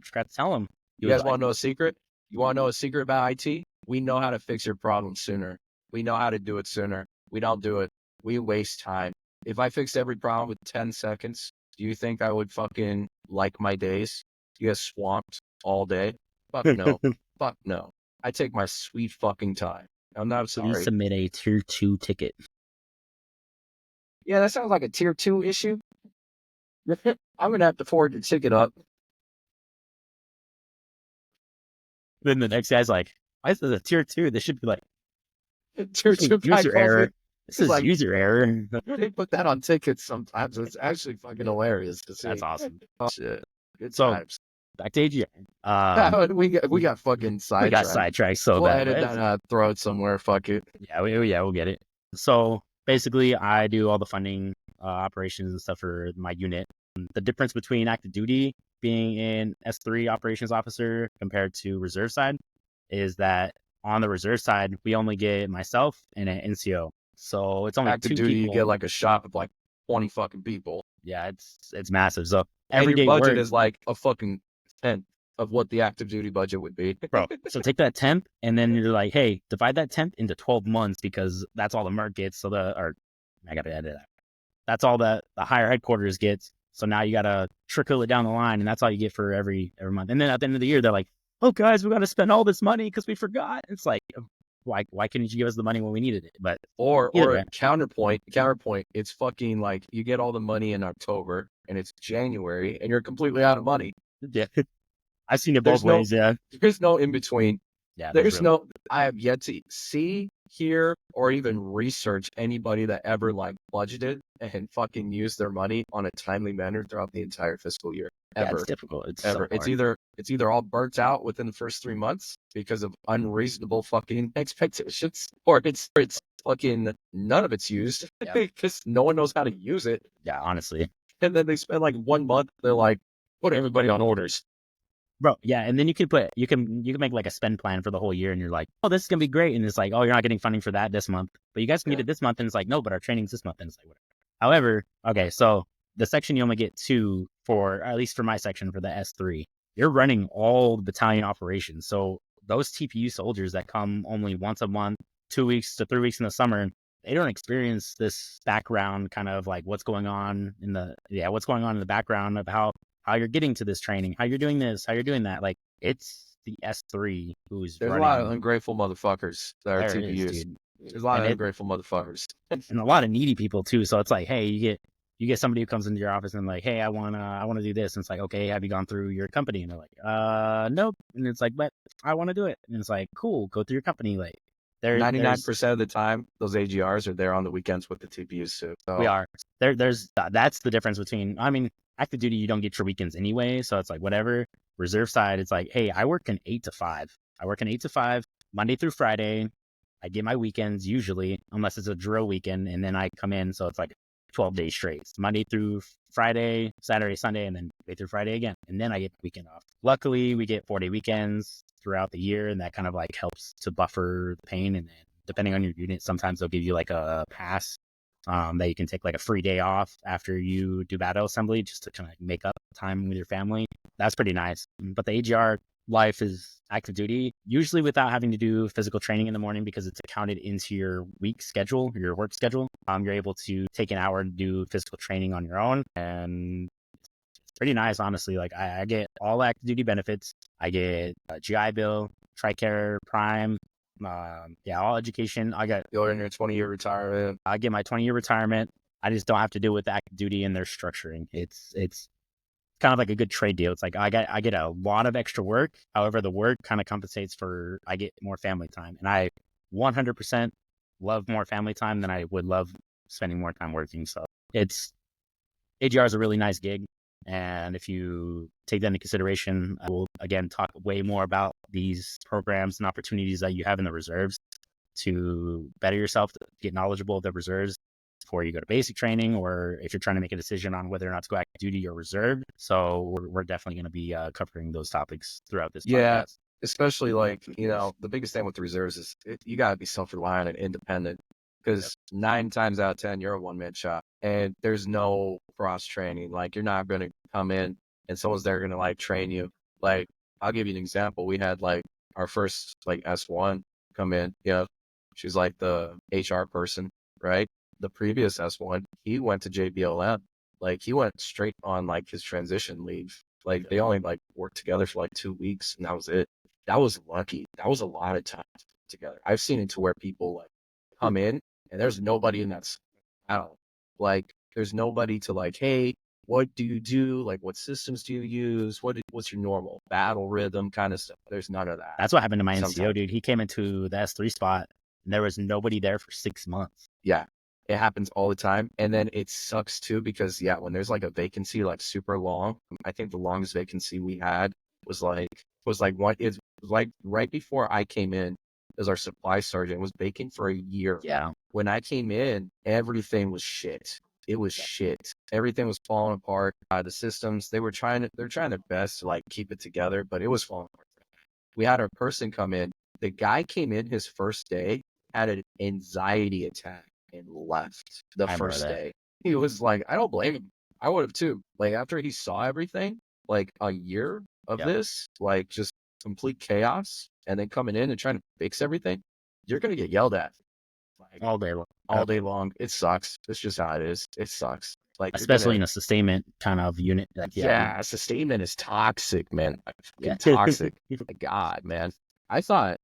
forgot to tell him. You guys want to know a secret? You want to know a secret about IT? We know how to fix your problem sooner. We know how to do it sooner. We don't do it. We waste time. If I fixed every problem with 10 seconds, do you think I would fucking like my days? You get swamped all day? Fuck no. Fuck no. I take my sweet fucking time. I'm not sorry. Please submit a tier 2 ticket. Yeah, that sounds like a tier 2 issue. I'm going to have to forward the ticket up. Then the next guy's like, why is this a tier 2? This should be like, Tier 2 guy user calls error. me. This is like- user error. They put that on tickets sometimes. It's actually fucking hilarious to see. That's awesome. Oh, shit. Good So, times. Back to AGI. we got fucking We sidetracked. got sidetracked so We'll bad. edit but that throw it somewhere. Fuck it. Yeah, we'll get it. So basically, I do all the funding operations and stuff for my unit. The difference between active duty being an S3 operations officer compared to reserve side is that on the reserve side, we only get myself and an NCO. So it's only Active 2 duty, people. you get like a shop of like 20 fucking people. Yeah, it's massive. So And every your day budget work, is like a fucking tenth of what the active duty budget would be. bro. So take that temp, and then you're like, hey, divide that temp into 12 months because that's all the merc gets. So I gotta edit that. That's all the higher headquarters gets. So now you gotta trickle it down the line, and that's all you get for every month. And then at the end of the year, they're like, oh guys, we got to spend all this money because we forgot. It's like, why couldn't you give us the money when we needed it? But Or Either way. counterpoint, it's fucking like you get all the money in October and it's January and you're completely out of money. yeah, I've seen it There's both no- ways. Yeah, There's no in between. Yeah, There's no, I have yet to see, hear, or even research anybody that ever like budgeted and fucking used their money on a timely manner throughout the entire fiscal year. yeah, Ever. it's difficult. It's Ever. so hard. It's either all burnt out within the first 3 months because of unreasonable fucking expectations, or it's fucking none of it's used Yeah. because no one knows how to use it. Yeah, honestly. And then they spend like 1 month, they're like, put everybody on orders. Bro, yeah, and then you can make like a spend plan for the whole year, and you're like, oh, this is gonna be great, and it's like, oh, you're not getting funding for that this month, but you guys can get it this month, and it's like, no, but our training's this month, and it's like, whatever. However, okay, so the section you only get 2 for, at least for my section for the S3, you're running all the battalion operations, so those TPU soldiers that come only once a month, 2 weeks to 3 weeks in the summer, they don't experience this background kind of like what's going on in the background of how you're getting to this training, how you're doing this, how you're doing that. Like, it's the S3 who's There's running. a lot of ungrateful motherfuckers that are There TPUs. is, dude. There's a lot of And ungrateful motherfuckers. and a lot of needy people too. So it's like, hey, you get somebody who comes into your office and like, hey, I wanna do this. And it's like, okay, have you gone through your company? And they're like, nope. And it's like, but I want to do it. And it's like, cool, go through your company. Like, 99% of the time, those AGRs are there on the weekends with the TPUs too. So we are that's the difference between, I mean, active duty, you don't get your weekends anyway, so it's like whatever. Reserve side, it's like, hey, I work an 8 to 5. I work an 8 to 5 Monday through Friday. I get my weekends usually, unless it's a drill weekend, and then I come in, so it's like 12 days straight. It's Monday through Friday, Saturday, Sunday, and then Monday through Friday again, and then I get the weekend off. Luckily, we get 4-day weekends throughout the year, and that kind of like helps to buffer the pain. And then depending on your unit, sometimes they'll give you like a pass that you can take like a free day off after you do battle assembly, just to kind of make up time with your family. That's pretty nice. But the AGR life is active duty, usually without having to do physical training in the morning because it's accounted into your week schedule, your work schedule. You're able to take an hour to do physical training on your own, and it's pretty nice, honestly. Like, I get all active duty benefits. I get a GI Bill, TRICARE, Prime, all education. you're in your 20-year retirement. I get my 20-year retirement. I just don't have to deal with active duty and their structuring. It's kind of like a good trade deal. It's like I get a lot of extra work. However, the work kind of compensates for, I get more family time, and I 100% love more family time than I would love spending more time working. So AGR is a really nice gig. And if you take that into consideration, I will again talk way more about these programs and opportunities that you have in the reserves to better yourself, to get knowledgeable of the reserves before you go to basic training, or if you're trying to make a decision on whether or not to go active duty or reserve. So we're definitely going to be covering those topics throughout this Yeah, podcast. especially like, the biggest thing with the reserves is you got to be self-reliant and independent, because 9 times out of 10, you're a one-man shop and there's no cross training. Like, you're not going to come in and someone's there going to like train you. Like, I'll give you an example. We had like our first like S1 come in, she's like the HR person, right? The previous S1, he went to JBLM. Like, he went straight on like his transition leave. Like, they only like worked together for like 2 weeks, and that was it. That was lucky. That was a lot of time together. I've seen it to where people like come in and there's nobody in that battle. Like, there's nobody to like, hey, what do you do? Like, what systems do you use? What's your normal battle rhythm kind of stuff? There's none of that. That's what happened to my NCO, Sometimes. dude. He came into the S3 spot and there was nobody there for 6 months. Yeah, it happens all the time. And then it sucks too, because when there's like a vacancy like super long, I think the longest vacancy we had was like right before I came in as our supply sergeant, was vacant for a year. Yeah. When I came in, everything was shit. It was shit. Everything was falling apart. The systems, they're trying their best to like keep it together, but it was falling apart. We had our person come in. The guy came in his first day, had an anxiety attack, and left the first day. He was like, I don't blame him. I would have too. Like, after he saw everything, like a year of this, like just complete chaos, and then coming in and trying to fix everything, you're going to get yelled at. Like, all day long. All day long. It sucks. It's just how it is. It sucks. Like, especially in a sustainment kind of unit. Like, sustainment is toxic, man. Toxic. My God, man. I thought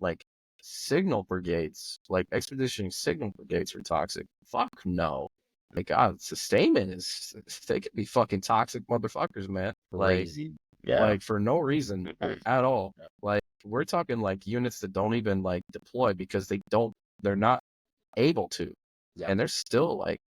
like signal brigades, like expeditioning signal brigades, were toxic. Fuck no. Like, God, sustainment they could be fucking toxic motherfuckers, man. Crazy. Like for no reason at all. Like, we're talking like units that don't even like deploy because they're not able to. Yeah. And they're still like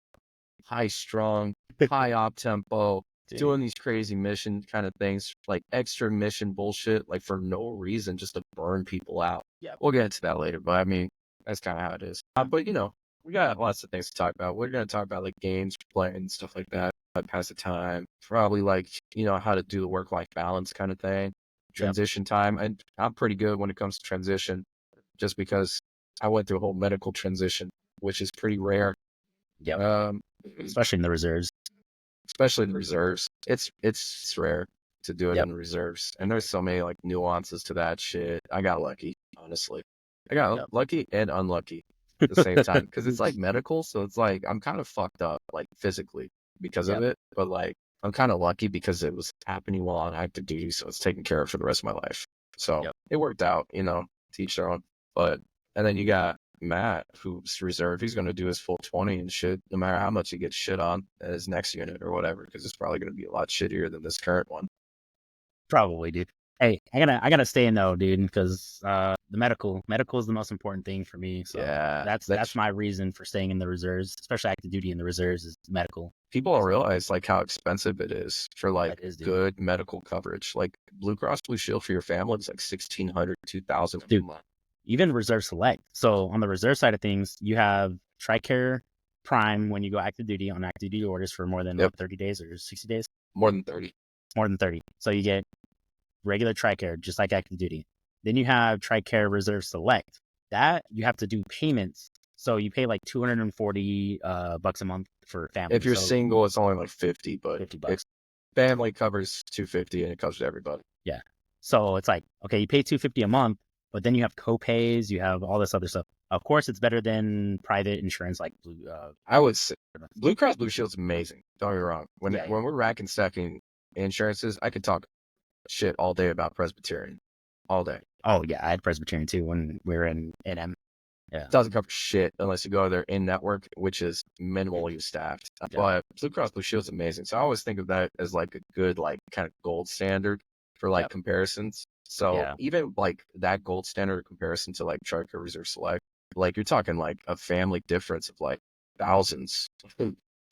high strung, high op tempo, doing these crazy mission kind of things, like extra mission bullshit, like for no reason, just to burn people out. Yeah. We'll get into that later, but I mean, that's kind of how it is. But you know, we got lots of things to talk about. We're going to talk about like games playing and stuff like that, pass the time, probably like, you know, how to do the work-life balance kind of thing, transition time. And I'm pretty good when it comes to transition just because I went through a whole medical transition, which is pretty rare. Yeah. Especially in the reserves. Especially in the reserves. It's rare to do it in the reserves. And there's so many like nuances to that shit. I got lucky, honestly. I got lucky and unlucky at the same time because it's like medical. So it's like I'm kind of fucked up like physically because of it. But like I'm kind of lucky because it was happening while on active duty. So it's taken care of for the rest of my life. So it worked out, you know, to each their own. But, and then you got Matt, who's reserve. He's going to do his full 20 and shit, no matter how much he gets shit on at his next unit or whatever, because it's probably going to be a lot shittier than this current one. Probably, dude. Hey, I gotta stay in though, dude, because the medical is the most important thing for me. So that's my reason for staying in the reserves, especially active duty in the reserves, is medical. People don't realize like how expensive it is for like good medical coverage. Like Blue Cross Blue Shield for your family is like $1,600, $2,000 a month. Even Reserve Select. So on the reserve side of things, you have TRICARE Prime when you go active duty on active duty orders for more than 30 days or 60 days. More than 30. More than 30. So you get regular TRICARE, just like active duty. Then you have TRICARE Reserve Select. That you have to do payments. So you pay like $240 bucks a month for family. If you're single, it's only like 50, but $50. Family covers $250 and it covers everybody. Yeah. So it's like, okay, you pay $250 a month, but then you have co-pays, you have all this other stuff. Of course, it's better than private insurance like Blue. I would say Blue Cross Blue Shield's amazing. Don't get me wrong. When we're racking stacking insurances, I could talk shit all day about Presbyterian, all day. Oh yeah, I had Presbyterian too when we were in NM. Yeah, it doesn't cover shit unless you go there in network, which is minimally staffed. But Blue Cross Blue Shield's amazing. So I always think of that as like a good like kind of gold standard for like comparisons. So even like that gold standard comparison to like TRICARE Reserve Select, like you're talking like a family difference of like thousands,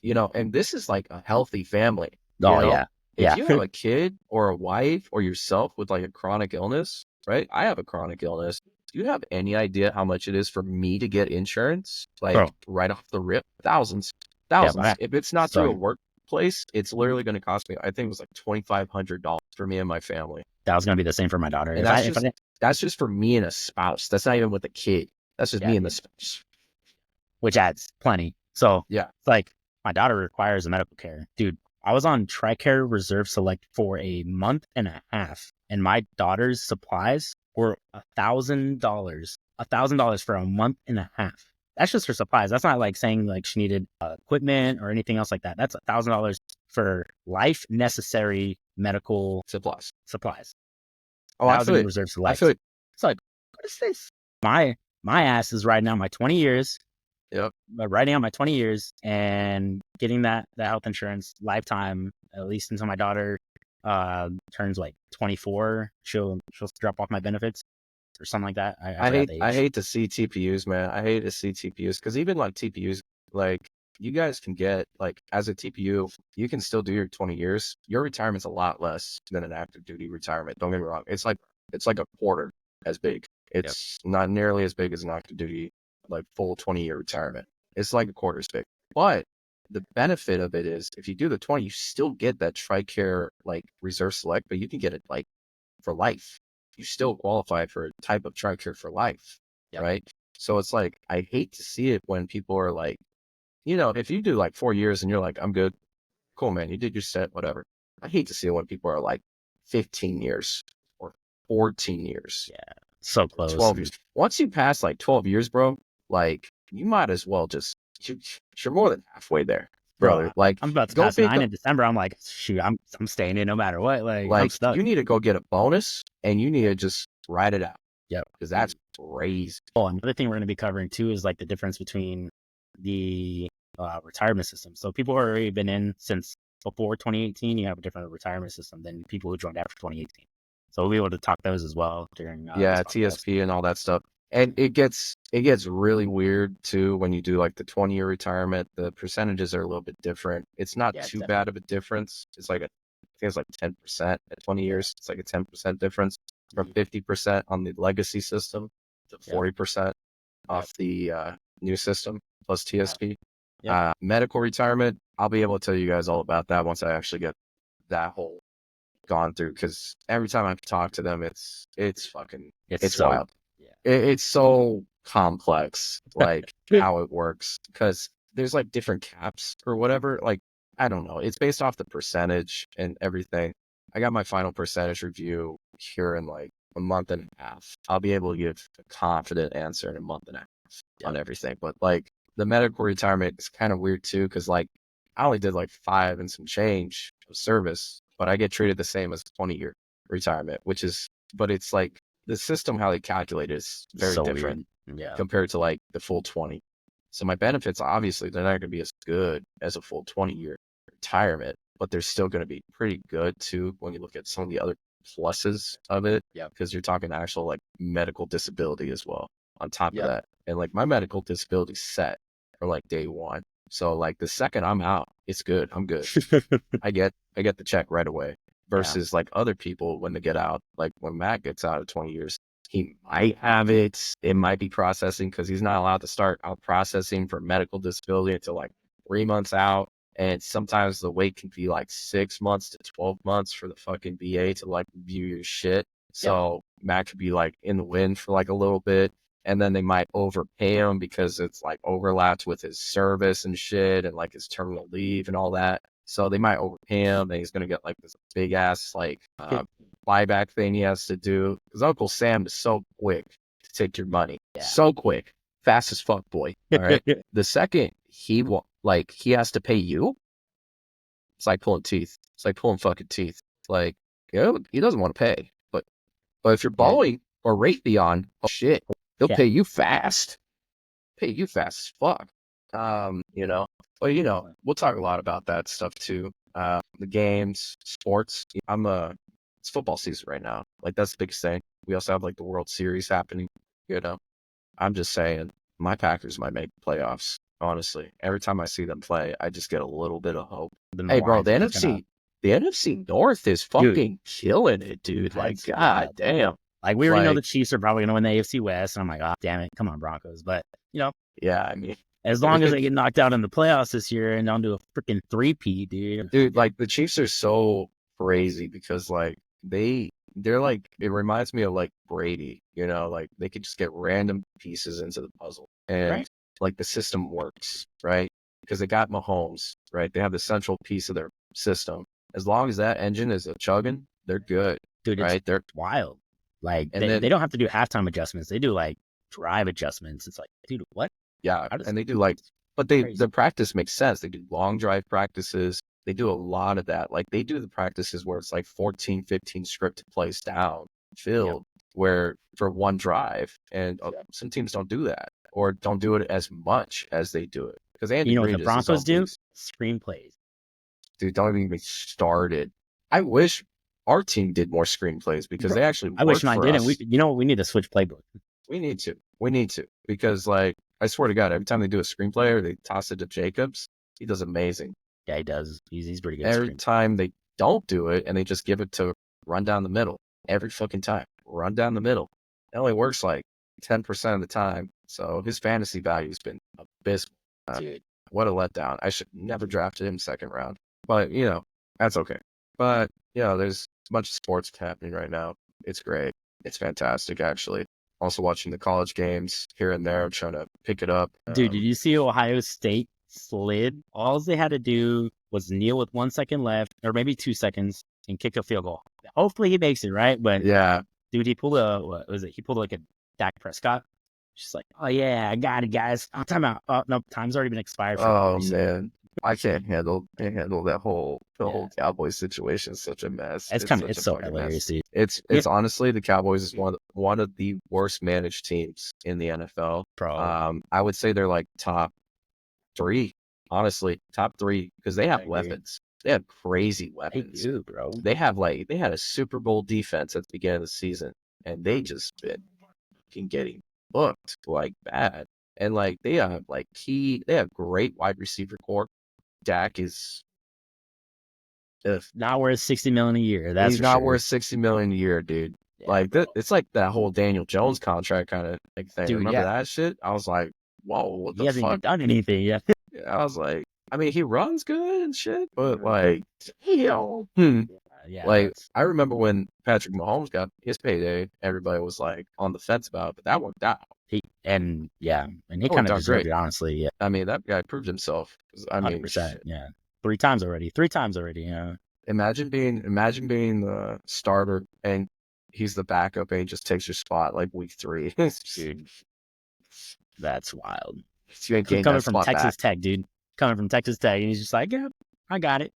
you know, and this is like a healthy family. Oh, you know? yeah. If you have a kid or a wife or yourself with like a chronic illness, right? I have a chronic illness. Do you have any idea how much it is for me to get insurance? Like right off the rip, thousands. Yeah, if it's not through a workplace, it's literally going to cost me, I think it was like $2,500 for me and my family. That was going to be the same for my daughter. And that's just for me and a spouse. That's not even with a kid. That's just me and the spouse. Which adds plenty. So it's like my daughter requires a medical care. Dude, I was on TRICARE Reserve Select for a month and a half, and my daughter's supplies were $1,000. $1,000 for a month and a half. That's just her supplies. That's not like saying like she needed equipment or anything else like that. That's $1,000 for life necessary medical supplies. Oh, I feel it. Reserve Select. I feel it. It's like, what is this? My ass is riding out my 20 years. Yep. Riding out my 20 years and getting that health insurance lifetime, at least until my daughter turns like 24. She'll drop off my benefits or something like that. I hate to see TPUs, man. I hate to see TPUs because even like TPUs, like you guys can get like as a TPU, you can still do your 20 years. Your retirement's a lot less than an active duty retirement. Don't get me wrong. It's like a quarter as big. It's not nearly as big as an active duty, like full 20-year retirement. It's like a quarter as big. But the benefit of it is if you do the 20, you still get that TRICARE like Reserve Select, but you can get it like for life. You still qualify for a type of TRICARE for life, right? So it's like, I hate to see it when people are like, you know, if you do like 4 years and you're like, I'm good, cool, man, you did your set, whatever. I hate to see it when people are like 15 years or 14 years. Yeah, so close. 12 years. Once you pass like 12 years, bro, like you might as well just, you're more than halfway there, brother. Like I'm about to pass 9 in December. I'm like, shoot, I'm staying in no matter what. Like I'm stuck. You need to go get a bonus and you need to just ride it out. Yep. Because that's crazy. Oh, another thing we're going to be covering too is like the difference between the retirement system. So people who have already been in since before 2018, you have a different retirement system than people who joined after 2018. So we'll be able to talk those as well during Yeah, this podcast. TSP and all that stuff. And it gets really weird too when you do like the 20-year retirement. The percentages are a little bit different. It's not Yeah, too definitely. bad of a difference. It's like I think it's like 10% at 20 years. It's like a 10% difference from 50% on the legacy system to 40% off the new system plus TSP. Yep. Medical retirement, I'll be able to tell you guys all about that once I actually get that whole gone through, because every time I've talked to them, it's fucking, it's so wild. It's so complex, like how it works, because there's like different caps or whatever. Like, I don't know. It's based off the percentage and everything. I got my final percentage review here in like a month and a half. I'll be able to give a confident answer in a month and a half on everything. But like the medical retirement is kind of weird too, because like I only did like 5 and some change of service, but I get treated the same as a 20-year retirement, which is, but it's like the system, how they calculate it is very so different weird. Yeah. compared to like the full 20. So my benefits, obviously, they're not going to be as good as a full 20-year retirement, but they're still going to be pretty good too when you look at some of the other pluses of it. Yeah. Because you're talking actual like medical disability as well on top Yep. of that. And like my medical disability set for like day one. So like the second I'm out, it's good. I'm good. I get the check right away. Versus like other people when they get out, like when Matt gets out at 20 years, he might have it. It might be processing because he's not allowed to start out processing for medical disability until like 3 months out. And sometimes the wait can be like 6 months to 12 months for the fucking VA to like review your shit. So Matt could be like in the wind for like a little bit. And then they might overpay him because it's like overlapped with his service and shit and like his terminal leave and all that. So they might overpay him, and he's gonna get like this big ass like buyback thing he has to do. Because Uncle Sam is so quick to take your money, so quick, fast as fuck, boy. All right. The second he he has to pay you, it's like pulling teeth. It's like pulling fucking teeth. Like, he doesn't want to pay, but if you're borrowing or Raytheon, oh shit, he'll pay you fast. Pay you fast as fuck. You know. But we'll talk a lot about that stuff too. The games, sports. It's football season right now. Like that's the biggest thing. We also have like the World Series happening. I'm just saying, my Packers might make playoffs. Honestly, every time I see them play, I just get a little bit of hope. Hey, bro, the NFC North is fucking killing it, dude. Like, god damn. Like we already know the Chiefs are probably gonna win the AFC West, and I'm like, oh damn it, come on Broncos. But yeah, I mean, as long as they get knocked out in the playoffs this year and don't do a freaking 3-peat, dude. Dude, like the Chiefs are so crazy because like they're like, it reminds me of like Brady, like they could just get random pieces into the puzzle and like the system works, right? Because they got Mahomes, right? They have the central piece of their system. As long as that engine is a chugging, they're good, dude. Right? They're wild. Like they don't have to do halftime adjustments. They do like drive adjustments. It's like, dude, what? Yeah, and they do like, but the practice makes sense. They do long drive practices. They do a lot of that. Like they do the practices where it's like 14, 15 scripted plays down field where for one drive. And some teams don't do that or don't do it as much as they do it. Because Andy Reid, what the Broncos do? Screenplays. Dude, don't even get me started. I wish our team did more screenplays because they actually. I wish mine didn't. We need to switch playbook. We need to because like I swear to God, every time they do a screenplay or they toss it to Jacobs, he does amazing. Yeah, he does. He's pretty good. Every time they don't do it and they just give it to run down the middle, every fucking time, run down the middle. It only works like 10% of the time. So his fantasy value has been abysmal. Dude, what a letdown. I should never drafted him second round, but that's okay. But there's a bunch of sports happening right now. It's great. It's fantastic, actually. Also watching the college games here and there, trying to pick it up. Dude, did you see Ohio State slid? All they had to do was kneel with 1 second left, or maybe 2 seconds, and kick a field goal. Hopefully he makes it, right? But yeah, dude, he pulled he pulled like a Dak Prescott. Just like, oh yeah, I got it, guys. Oh, time out. Oh no, time's already been expired. Oh man, I can't handle that whole Cowboys situation. It's such a mess. It's so hilarious, dude. It's honestly, the Cowboys is one of the worst managed teams in the NFL. Bro. I would say they're like top 3, honestly, top 3 because they have weapons. They have crazy They weapons. do, bro. They had a Super Bowl defense at the beginning of the season, and they just been fucking getting booked like bad. And like they have great wide receiver core. Dak is Not worth $60 million a year. That's he's for not sure. worth $60 million a year, dude. Yeah, Like bro. it's like that whole Daniel Jones contract kind of like thing. Dude, Remember yeah. that shit? I was like, whoa, what He the hasn't even fuck? done anything yet. I was like, I mean, he runs good and shit, but like, Hell. Yeah, like that's- I remember when Patrick Mahomes got his payday, everybody was like on the fence about it, but that worked out. and he That kind worked of out deserved great. it, honestly. Yeah, I mean, that guy proved himself. I mean, 100%. shit. Yeah, 3 times already. Yeah, Imagine being the starter and he's the backup and he just takes your spot like week 3. dude, that's wild. You ain't getting Coming that from spot Texas back. Tech, dude. Coming from Texas Tech, and he's just like, yeah, I got it.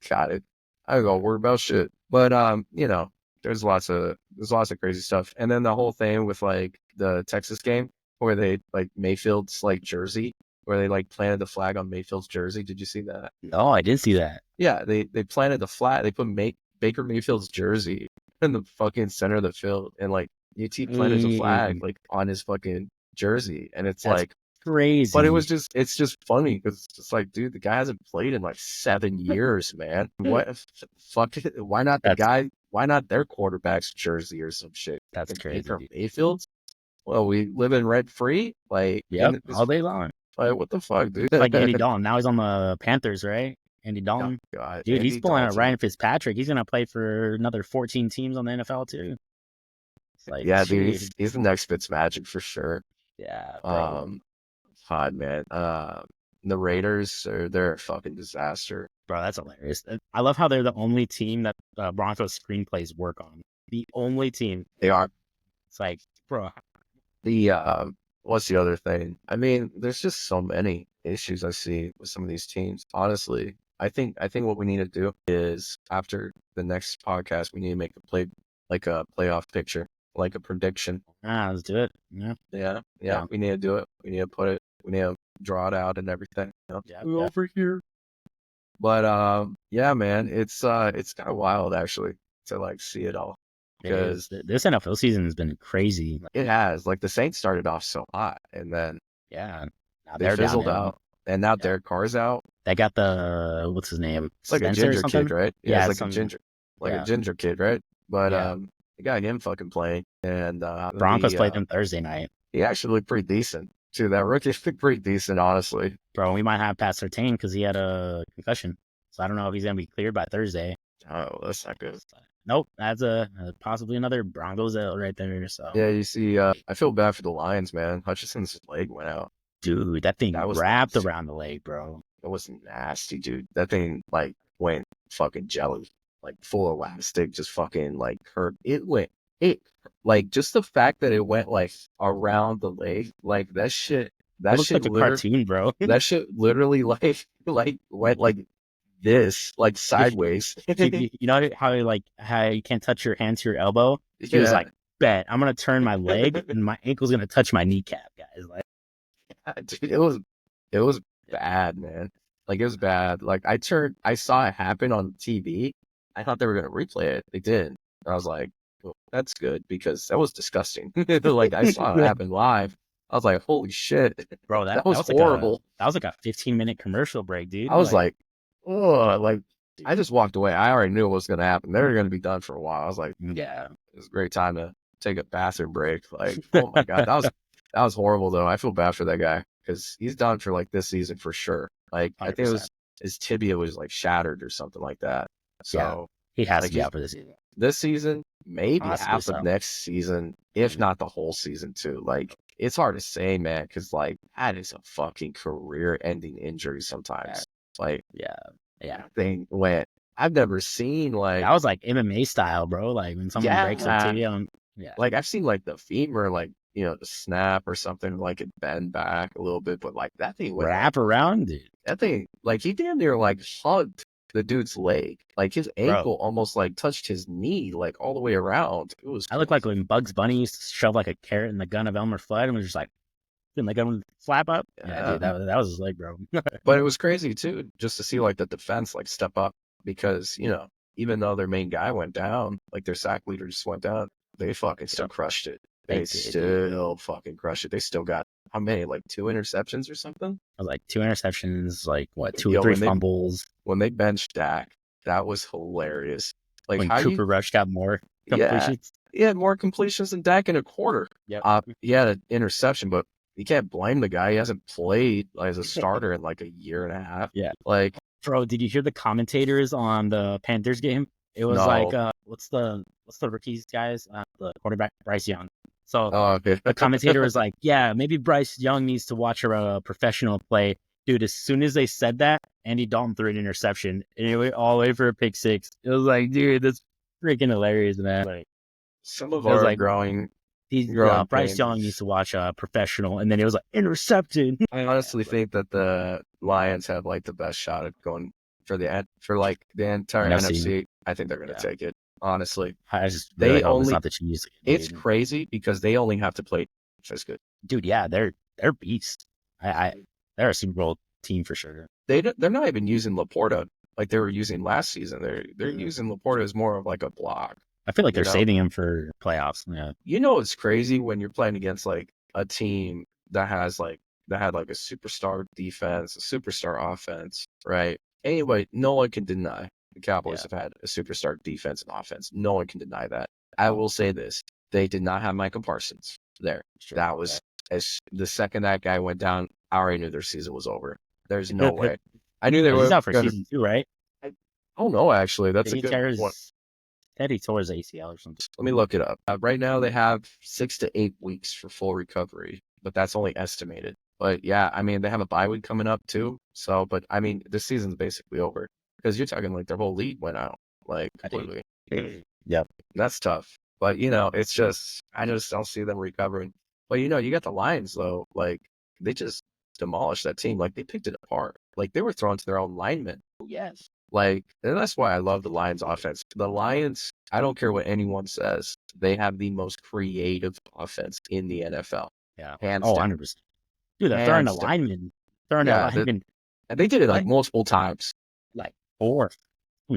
Got it. I don't go worry about shit. But you know, there's lots of crazy stuff. And then the whole thing with like the Texas game where they like Mayfield's like jersey, where they like planted the flag on Mayfield's jersey. Did you see that? No, I did see that. Yeah, they planted the flag. They put Baker Mayfield's jersey in the fucking center of the field, and like UT planted the flag like on his fucking jersey, and it's That's like crazy. but it's just funny because it's just like, dude, the guy hasn't played in like 7 years, man. What? Fuck it. Why not the That's- guy? Why not their quarterback's jersey or some shit? That's Like crazy. Baker Dude. Mayfield's? Well, we live in rent free. Like, Yep, and it's all day long. like, what the fuck, dude? Like Andy Dalton. Now he's on the Panthers, right? Andy Dalton. God, Dude, Andy he's pulling out Dalton. Ryan Fitzpatrick. He's gonna play for another 14 teams on the NFL too. It's like, Yeah, dude, shit. he's the next Fitzmagic for sure. Yeah, bro. God, man. The Raiders they're a fucking disaster. Bro, that's hilarious. I love how they're the only team that Broncos screenplays work on. The only team. They are. It's like, bro, The what's the other thing? I mean, there's just so many issues I see with some of these teams. Honestly, I think what we need to do is after the next podcast, we need to make a playoff picture, like a prediction. let's do it. Yeah, Yeah. We need to do it. We need to draw it out and everything. You know? yeah. Over here. But yeah, man, it's kind of wild actually to like see it all. It is. This NFL season has been crazy. It has, like, the Saints started off so hot and then Yeah, now they they're fizzled downhill. out, and now Derek Carr's out. They got the what's his name? It's like Spencer a or ginger something? kid, right? Yeah, it's like yeah. a ginger kid, right? But Yeah. they got him fucking playing, and Broncos played them Thursday night, He actually looked pretty decent too. That rookie looked pretty decent, honestly. bro. We might have Pat Surtain because he had a concussion, so I don't know if he's gonna be cleared by Thursday. Oh, that's not good. Nope, that's possibly another Broncos L right there. So Yeah, you see, I feel bad for the Lions, man. Hutchinson's leg went out. dude, that thing That was wrapped nasty. around the leg, bro. It was nasty, dude. That thing like went fucking jelly, like full elastic, just fucking like hurt. It like just the fact that it went like around the leg, like that shit. That That looks shit like a literally, cartoon, bro. that shit literally like went like this, like sideways. you know how you can't touch your hand to your elbow? He was Yeah. like, bet I'm gonna turn my leg and my ankle's gonna touch my kneecap, guys. Like, Dude, it was bad, man. Like it was bad. Like I saw it happen on TV. I thought they were gonna replay it. They didn't. I was like, well, that's good because that was disgusting. Like I saw it happen live. I was like, holy shit, bro, that was like horrible. that was like a 15-minute commercial break, dude. I was like, oh, like I just walked away. I already knew what was gonna happen. They were gonna be done for a while. I was like, yeah, it was a great time to take a bathroom break. Like, oh my god, that was horrible though. I feel bad for that guy because he's done for like this season for sure. Like I think it 100%. was his tibia was like shattered or something like that. So he has like to be out for this season. this season, maybe Possibly half so. of next season, if not the whole season too. Like it's hard to say, man, because like that is a fucking career-ending injury sometimes. Like Yeah. that thing went. I've never seen like That was like MMA style, bro. Like when someone breaks their tibia. Yeah. like I've seen like the femur, like the snap or something, like it bend back a little bit, but like that thing went Wrap around, dude. that thing like he damn near like hugged the dude's leg, like his ankle almost like touched his knee, like all the way around. It was. I look like when Bugs Bunny used to shove like a carrot in the gun of Elmer Fudd and was just like, Didn't like him slap up. Yeah, Yeah. dude, that was his leg, bro. But it was crazy too, just to see like the defense like step up because, even though their main guy went down, like their sack leader just went down, they fucking still crushed it. They They did, still fucking crushed it. They still got how many? Like 2 interceptions or something? I was like 2 interceptions, like what, 2 Yo, or 3 when they- fumbles. When they benched Dak, that was hilarious. Like When how Cooper Rush got more Yeah. completions. he had more completions than Dak in a quarter. Yep. He had an interception, but you can't blame the guy. He hasn't played as a starter in like a year and a half. Yeah. Like, Bro, did you hear the commentators on the Panthers game? It was No. like, what's the rookies guys? The quarterback Bryce Young. So oh, okay. the commentator was like, yeah, maybe Bryce Young needs to watch a professional play. Dude, as soon as they said that, Andy Dalton threw an interception and it went all the way for a pick six. It was like, dude, that's freaking hilarious, man. Like, Some of It was our like- growing. he's Growing Bryce pains. Young needs to watch a professional, and then it was like intercepted. I honestly think that the Lions have like the best shot at going for the entire NFC. NFC. I think they're gonna Yeah. take it. Honestly, I just They really hope it's only- not the Chiefs. it's dude. crazy because they only have to play just good. Dude, yeah, they're beasts. They're a Super Bowl team for sure. They're not even using Laporta like they were using last season. They're using Laporta as more of like a block. I feel like they're You know? saving him for playoffs. Yeah, It's crazy when you're playing against like a team that had like a superstar defense, a superstar offense, right? Anyway, no one can deny the Cowboys have had a superstar defense and offense. No one can deny that. I will say this: they did not have Micah Parsons there. sure. That was as the second that guy went down, I already knew their season was over. There's no way. I knew they were He's out for gonna. season 2, right? I don't know actually. That's a He good tears- one. Said he tore his ACL or something. Let me look it up. Right now, they have 6 to 8 weeks for full recovery, but that's only estimated. But yeah, I mean, they have a bye week coming up too. So, but I mean, the season's basically over because you're talking like their whole league went out, like I think- completely. Yep. That's tough. But it's just I just don't see them recovering. But you got the Lions though. Like they just demolished that team. Like they picked it apart. Like they were thrown to their own linemen. Yes. Like, and that's why I love the Lions offense. The Lions, I don't care what anyone says, they have the most creative offense in the NFL. Yeah. Hands Oh, down. 100%. Dude, they're throwing a Hands down. lineman. Throwing Yeah, a lineman And they did it like multiple times. like 4.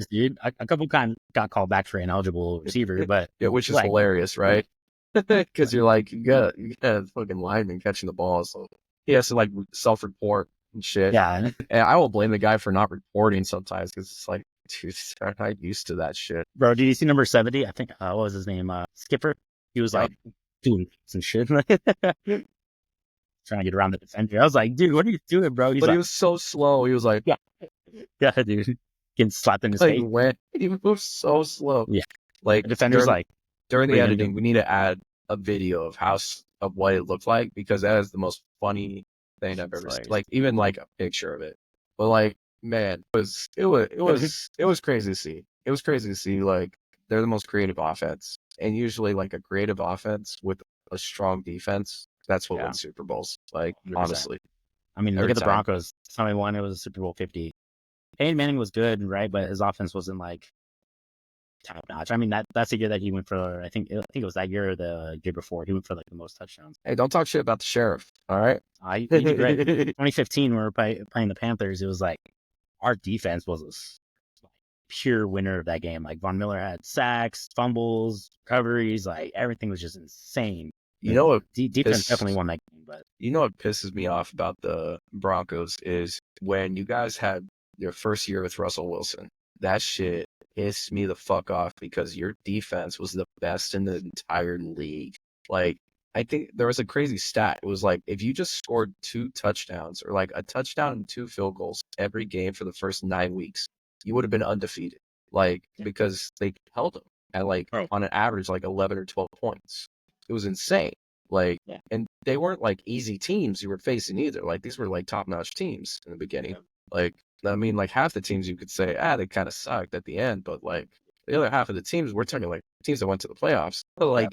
Dude, a couple kind got called back for ineligible receiver, but Yeah, which is Like- hilarious, right? Because you're like, you got a fucking lineman catching the ball. So he has to like self-report and shit. yeah. And I won't blame the guy for not reporting sometimes because it's like, dude, they're not used to that shit. Bro, did you see number 70? I think, what was his name? Skipper. He was Yeah. like doing some shit. Trying to get around the defender. I was like, dude, what are you doing, bro? He's But like, he was so slow. He was like, yeah, dude. Getting slapped in his like face. he moved so slow. Yeah. Like The defender's during- like, during the What are you editing, we need to add a video of of what it looked like because that is the most funny thing I've ever seen. Hilarious. Like even like a picture of it. But like, man, it was crazy to see. It was crazy to see like they're the most creative offense. And usually like a creative offense with a strong defense, that's what Yeah. wins Super Bowls. Like 100%. honestly. I mean, look Every at the time. Broncos. Somebody won. It was Super Bowl 50. Peyton Manning was good, right? But his offense wasn't like top notch. I mean, that's the year that he went for. I think it was that year or the year before. He went for like the most touchdowns. Hey, don't talk shit about the sheriff. All right. He did great. 2015, when we were playing the Panthers, it was like our defense was a pure winner of that game. Like Von Miller had sacks, fumbles, recoveries, like everything was just insane. You know what Defense This- definitely won that game, but what pisses me off about the Broncos is when you guys had your first year with Russell Wilson. That shit pissed me the fuck off because your defense was the best in the entire league. Like, I think there was a crazy stat. It was like if you just scored 2 touchdowns or like a touchdown and 2 field goals every game for the first 9 weeks, you would have been undefeated. Like, because they held them at like Oh. on an average like 11 or 12 points. It was insane. Like, Yeah. and they weren't like easy teams you were facing either. Like, these were like top notch teams in the beginning. Yeah. Like, I mean, like half the teams you could say, they kind of sucked at the end, but like the other half of the teams, we're talking like teams that went to the playoffs. But like,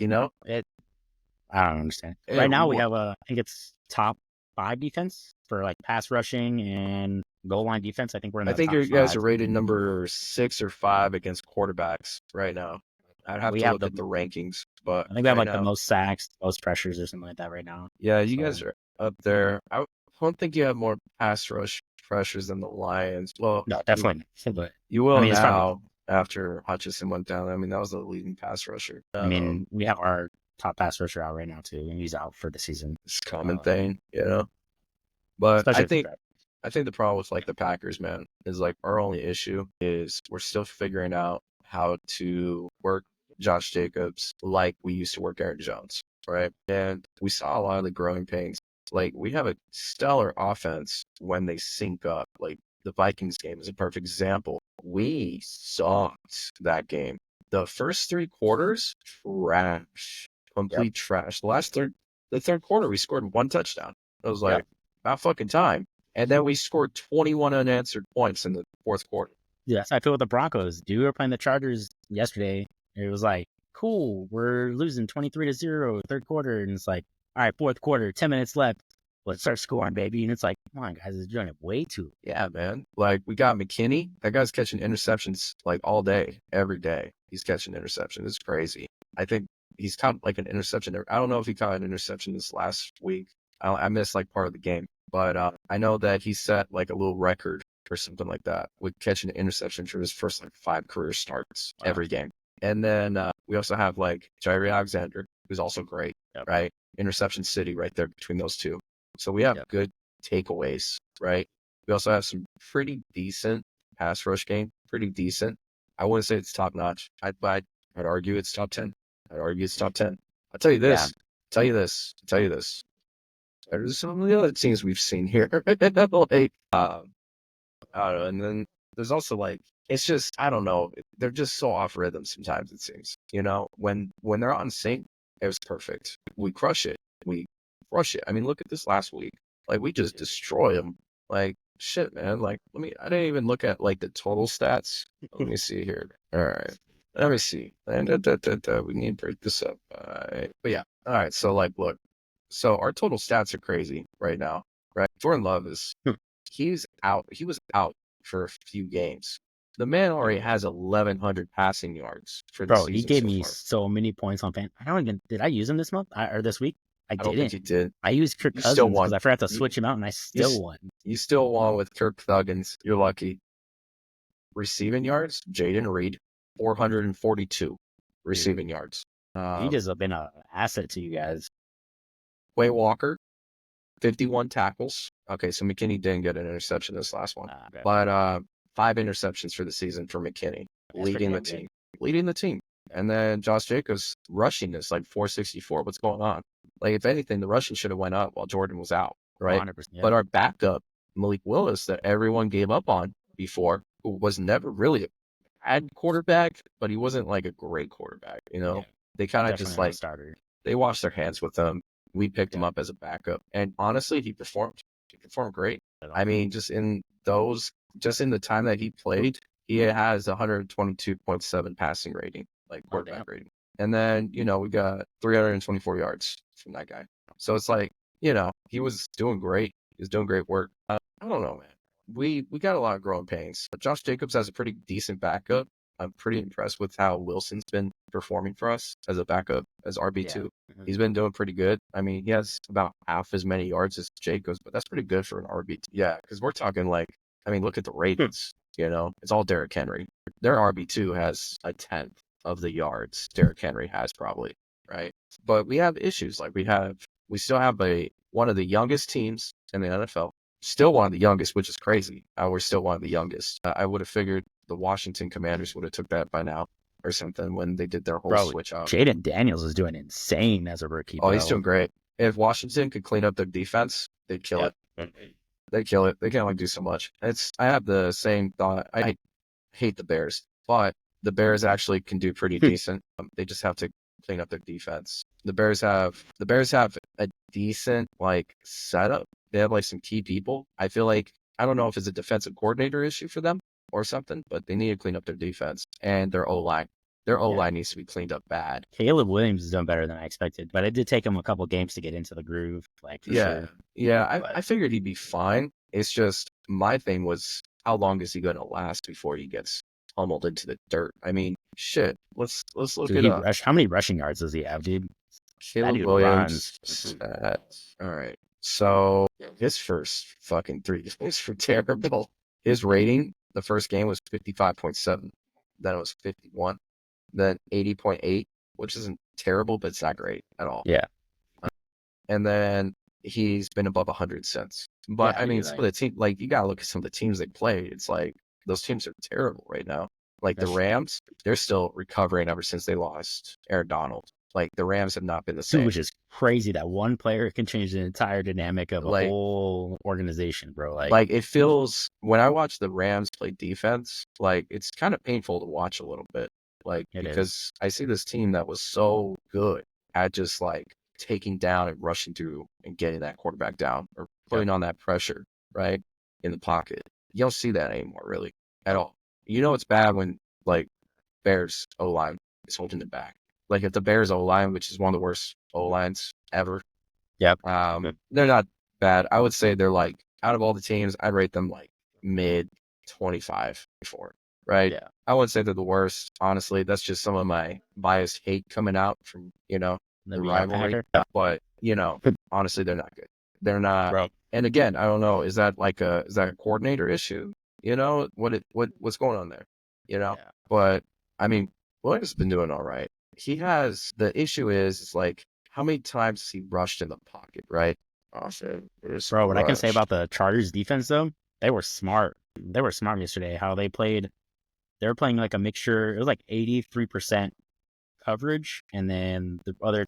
I don't understand. Yeah, Right now, we what- have I think it's top 5 defense for like pass rushing and goal line defense. I think we're in I the think top you guys 5. are rated number 6 or 5 against quarterbacks right now. I'd have We to have look the- at the rankings, but I think we have right like the now- most sacks, most pressures, or something like that right now. Yeah, you so- guys are up there. I don't think you have more pass rush pressures than the Lions. Well, No, definitely. But you will it's probably, now after Hutchinson went down. I mean, that was the leading pass rusher. we have our top pass rusher out right now too, and he's out for the season. It's a common thing, you know. But Especially I think the problem with like the Packers, man, is like our only issue is we're still figuring out how to work Josh Jacobs like we used to work Aaron Jones, right? And we saw a lot of the growing pains. Like we have a stellar offense when they sync up. Like the Vikings game is a perfect example. We sucked that game. The first 3 quarters, trash, complete trash. The third quarter, we scored 1 touchdown. I was like, about fucking time. And then we scored 21 unanswered points in the fourth quarter. Yes, I feel with the Broncos. Dude, we were playing the Chargers yesterday. It was like, cool, we're losing 23-0 third quarter, and it's like, all right, fourth quarter, 10 minutes left. Let's start scoring, baby. And it's like, come on, guys, it's doing it way too. Yeah, man. Like we got McKinney. That guy's catching interceptions like all day, every day. He's catching interceptions. It's crazy. I think he's caught like an interception. I don't know if he caught an interception this last week. I missed like part of the game, but I know that he set like a little record or something like that with catching an interception for his first like 5 career starts every game. And then we also have like Jair Alexander, who's also great, right? Interception city right there between those two. So we have good takeaways, right? We also have some pretty decent pass rush game, pretty decent. I wouldn't say it's top notch. I'd argue it's top 10. I'd argue it's top 10. I'll tell you this. Tell you this. There's some of the other teams we've seen here. like, I don't know. And then there's also like, it's just, I don't know. They're just so off rhythm sometimes, it seems. You know, when they're on sync, it was perfect. We crush it. I mean, look at this last week. Like, we just destroy them. Like, shit, man. Like, I didn't even look at like the total stats. Let me see here. All right. Let me see. And we need to break this up. But yeah. All right. So like, look. So our total stats are crazy right now, right? Jordan Love he's out. He was out for a few games. The man already has 1,100 passing yards for the season. He gave so me far. so many points on fan. Did I use him this month or this week? I don't think you did. I used Kirk Cousins because I forgot to switch him out, and I still won. You still won with Kirk Thuggins. You're lucky. Receiving yards, Jaden Reed, 442 receiving yards. He just been an asset to you guys. Quay Walker, 51 tackles. Okay, so McKinney didn't get an interception this last one. Okay. But 5 interceptions for the season for McKinney, leading the team. And then Josh Jacobs rushing this like 464. What's going on? Like, if anything, the rushing should have went up while Jordan was out, right? 100%, yeah. But our backup, Malik Willis, that everyone gave up on before, who was never really a bad quarterback, but he wasn't like a great quarterback, you know? They kind of just like, they washed their hands with him. We picked him up as a backup. And honestly, he performed great. I mean, just in the time that he played, he has 122.7 passing rating, like quarterback rating. And then, you know, we got 324 yards from that guy. So it's like, you know, he was doing great. He was doing great work. I don't know, man. We got a lot of growing pains. But Josh Jacobs has a pretty decent backup. I'm pretty impressed with how Wilson's been performing for us as a backup, as RB2. He's been doing pretty good. I mean, he has about half as many yards as Jacobs, but that's pretty good for an RB2. Yeah, because we're talking like, I mean, look at the Ravens. You know, it's all Derrick Henry. Their RB2 has a 10th of the yards Derrick Henry has probably, right? But we have issues. Like we still have one of the youngest teams in the NFL. Still one of the youngest, which is crazy. We're still one of the youngest. I would have figured the Washington Commanders would have took that by now or something when they did their whole switch out. Jaden Daniels is doing insane as a rookie. Oh, he's doing great. If Washington could clean up their defense, they'd kill it. They kill it. They can only do so much. I have the same thought. I hate the Bears, but the Bears actually can do pretty decent. They just have to clean up their defense. The Bears have a decent like setup. They have like some key people. I feel like, I don't know if it's a defensive coordinator issue for them or something, but they need to clean up their defense and their O-line. Their O-line needs to be cleaned up bad. Caleb Williams is doing better than I expected, but it did take him a couple games to get into the groove. Like, sure. I figured he'd be fine. It's just, my thing was, how long is he going to last before he gets pummeled into the dirt? I mean, shit. Let's look it up. How many rushing yards does he have, dude? Caleb Williams. All right. So his first fucking 3 games were terrible. His rating, the first game was 55.7. Then it was 51. Then 80.8, which isn't terrible, but it's not great at all. Yeah. And then he's been above 100 since. But Yeah, I mean, you're some right. of the team, like, you gotta look at some of the teams they play. It's like those teams are terrible right now. Like the That's true. Rams, they're still recovering ever since they lost Aaron Donald. Like the Rams have not been the Dude, same. which is crazy that one player can change the entire dynamic of a Like, whole organization, bro. like it feels when I watch the Rams play defense, like it's kind of painful to watch a little bit. Like It is. because I see this team that was so good at just like taking down and rushing through and getting that quarterback down or putting on that pressure, right? In the pocket. You don't see that anymore really at all. You know it's bad when like Bears O line is holding it back. Like if the Bears O line, which is one of the worst O lines ever, Yep. they're not bad. I would say they're like out of all the teams, I'd rate them like mid 25 before, right? Yeah. I wouldn't say they're the worst. Honestly, that's just some of my biased hate coming out from, the rivalry. Packer. But, honestly, they're not good. They're not. Bro. And again, I don't know. Is that a coordinator issue? What's going on there? Yeah. But I mean, Williams has been doing all right. The issue is like, how many times has he rushed in the pocket, right? Bro, what I can say about the Chargers defense though, they were smart. They were smart yesterday. How they played, they were playing like a mixture. It was like 83% coverage, and then the other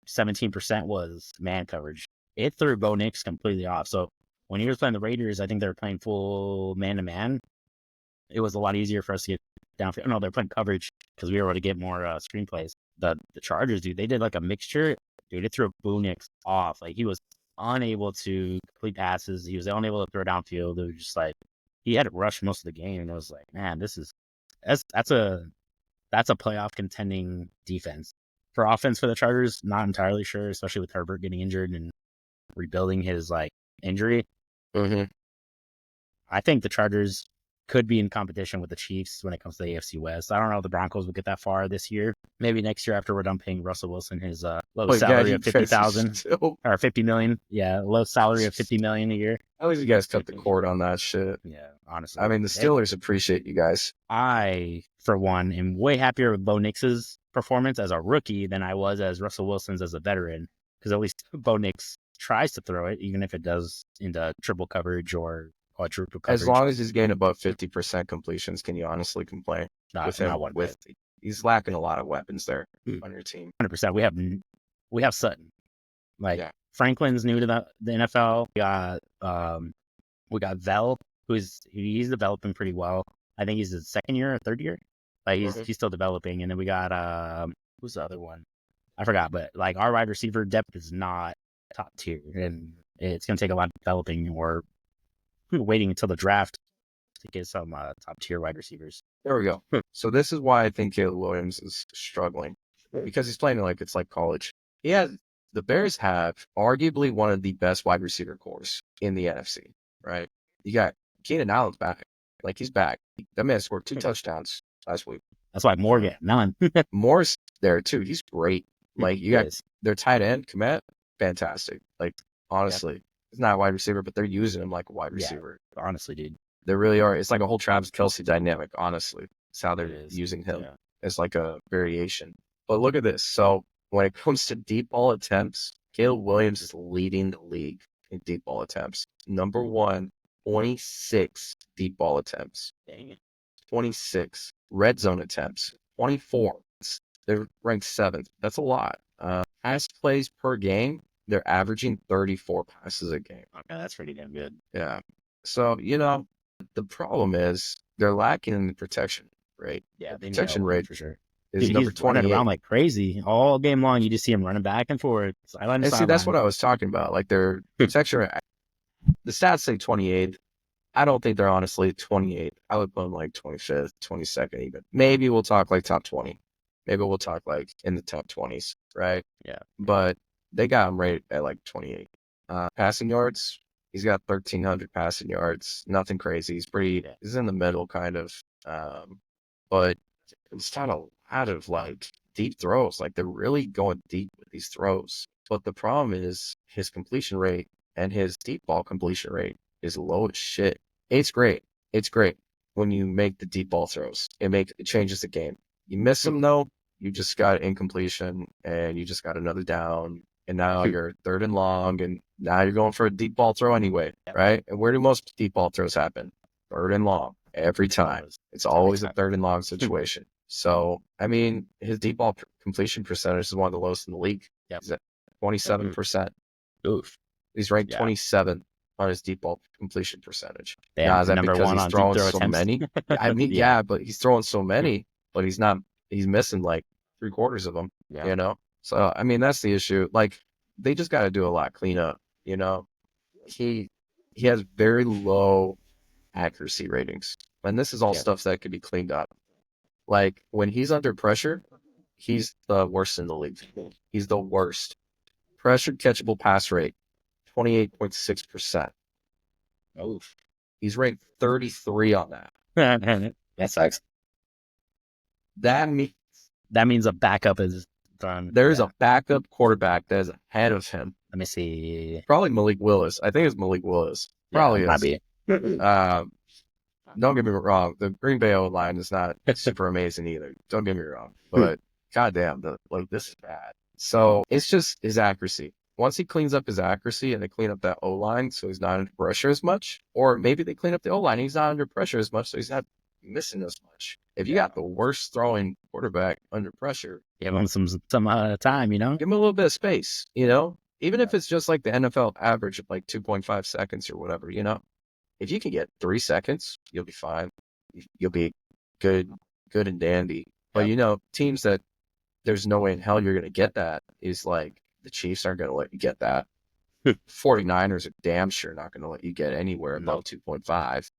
17% was man coverage. It threw Bo Nix completely off. So when he was playing the Raiders, I think they were playing full man to man. It was a lot easier for us to get downfield. No, they're playing coverage because we were able to get more screenplays. The Chargers, dude, they did like a mixture. Dude, it threw Bo Nix off. Like he was unable to complete passes. He was unable to throw downfield. It was just like he had to rush most of the game, and it was like, man, that's a playoff contending defense. For offense for the Chargers, not entirely sure, especially with Herbert getting injured and rebuilding his injury. Mm-hmm. I think the Chargers could be in competition with the Chiefs when it comes to the AFC West. I don't know if the Broncos will get that far this year. Maybe next year after we're done paying Russell Wilson his low salary of $50,000 or $50 million. Yeah, low salary of $50 million a year. At least you guys cut the cord on that shit. Yeah, honestly. I mean, the Steelers appreciate you guys. I, for one, am way happier with Bo Nix's performance as a rookie than I was as Russell Wilson's as a veteran. Because at least Bo Nix tries to throw it, even if it does into triple coverage or quadruple coverage. As long as he's getting above 50% completions, can you honestly complain? He's lacking a lot of weapons there on your team. 100%. We have Sutton. Franklin's new to the NFL. We got Vel, he's developing pretty well. I think he's his second year or third year. He's still developing. And then we got who's the other one? I forgot. But our wide receiver depth is not top tier, and it's gonna take a lot of developing or waiting until the draft to get some top tier wide receivers. There we go. So this is why I think Caleb Williams is struggling, because he's playing like it's like college. The Bears have arguably one of the best wide receiver cores in the NFC, right? You got Keenan Allen's back. He's back. That man scored 2 touchdowns last week. That's why Moore get none. Moore's there too. He's great. You got their tight end, Komet, fantastic. Honestly, he's not a wide receiver, but they're using him like a wide receiver. Honestly, dude. They really are. It's like a whole Travis Kelce dynamic, honestly. It's how they're using him as like a variation. But look at this. So when it comes to deep ball attempts, Caleb Williams is leading the league in deep ball attempts. Number 1, 26 deep ball attempts. Dang it. 26 red zone attempts. 24. They're ranked 7th. That's a lot. Pass plays per game, they're averaging 34 passes a game. Okay, that's pretty damn good. Yeah. So, the problem is they're lacking in the protection rate. Yeah, the protection rate for sure. is Dude, number he's running 28. around like crazy all game long. You just see him running back and forth. And see, that's what I was talking about. Their protection rate, the stats say 28th. I don't think they're honestly 28th. I would put them 25th, 22nd even. Maybe we'll talk top 20. Maybe we'll talk in the top 20s, right? Yeah. But they got him right at 28. Passing yards, he's got 1,300 passing yards. Nothing crazy. He's in the middle kind of. But it's not a lot of deep throws. They're really going deep with these throws. But the problem is his completion rate and his deep ball completion rate is low as shit. It's great. It's great when you make the deep ball throws. It changes the game. You miss them though, you just got incompletion and you just got another down. And now you're third and long, and now you're going for a deep ball throw anyway, right? And where do most deep ball throws happen? Third and long every time. It's always a third and long situation. So, I mean, his deep ball completion percentage is one of the lowest in the league. Yep. He's at 27%. Oof. He's ranked Yeah. 27 on his deep ball completion percentage. Damn, Now, is that number because one he's on deep throwing throw so attempts. many? I mean, yeah, but he's throwing so many, but he's missing like 3/4 of them, Yeah. you know? So, I mean, that's the issue. Like, they just got to do a lot cleanup, you know? He has very low accuracy ratings. And this is all stuff that could be cleaned up. Like, when he's under pressure, he's the worst in the league. He's the worst. Pressured catchable pass rate, 28.6%. Oof. He's ranked 33 on that. That sucks. That means That means a backup is done. there's a backup quarterback that is ahead of him. Let me see. Probably Malik Willis. I think it's Malik Willis. Probably might is. be. Don't get me wrong. The Green Bay O line is not super amazing either. Don't get me wrong. But goddamn, this is bad. So it's just his accuracy. Once he cleans up his accuracy and they clean up that O line, so he's not under pressure as much, or maybe they clean up the O line, he's not under pressure as much, so he's not missing as much. If you got the worst throwing quarterback under pressure, Give him some time, you know? give him a little bit of space, you know? Even if it's just like the NFL average of like 2.5 seconds or whatever, you know? If you can get 3 seconds, you'll be fine. You'll be good and dandy. But, you know, teams that there's no way in hell you're going to get that is like the Chiefs aren't going to let you get that. 49ers are damn sure not going to let you get anywhere above 2.5.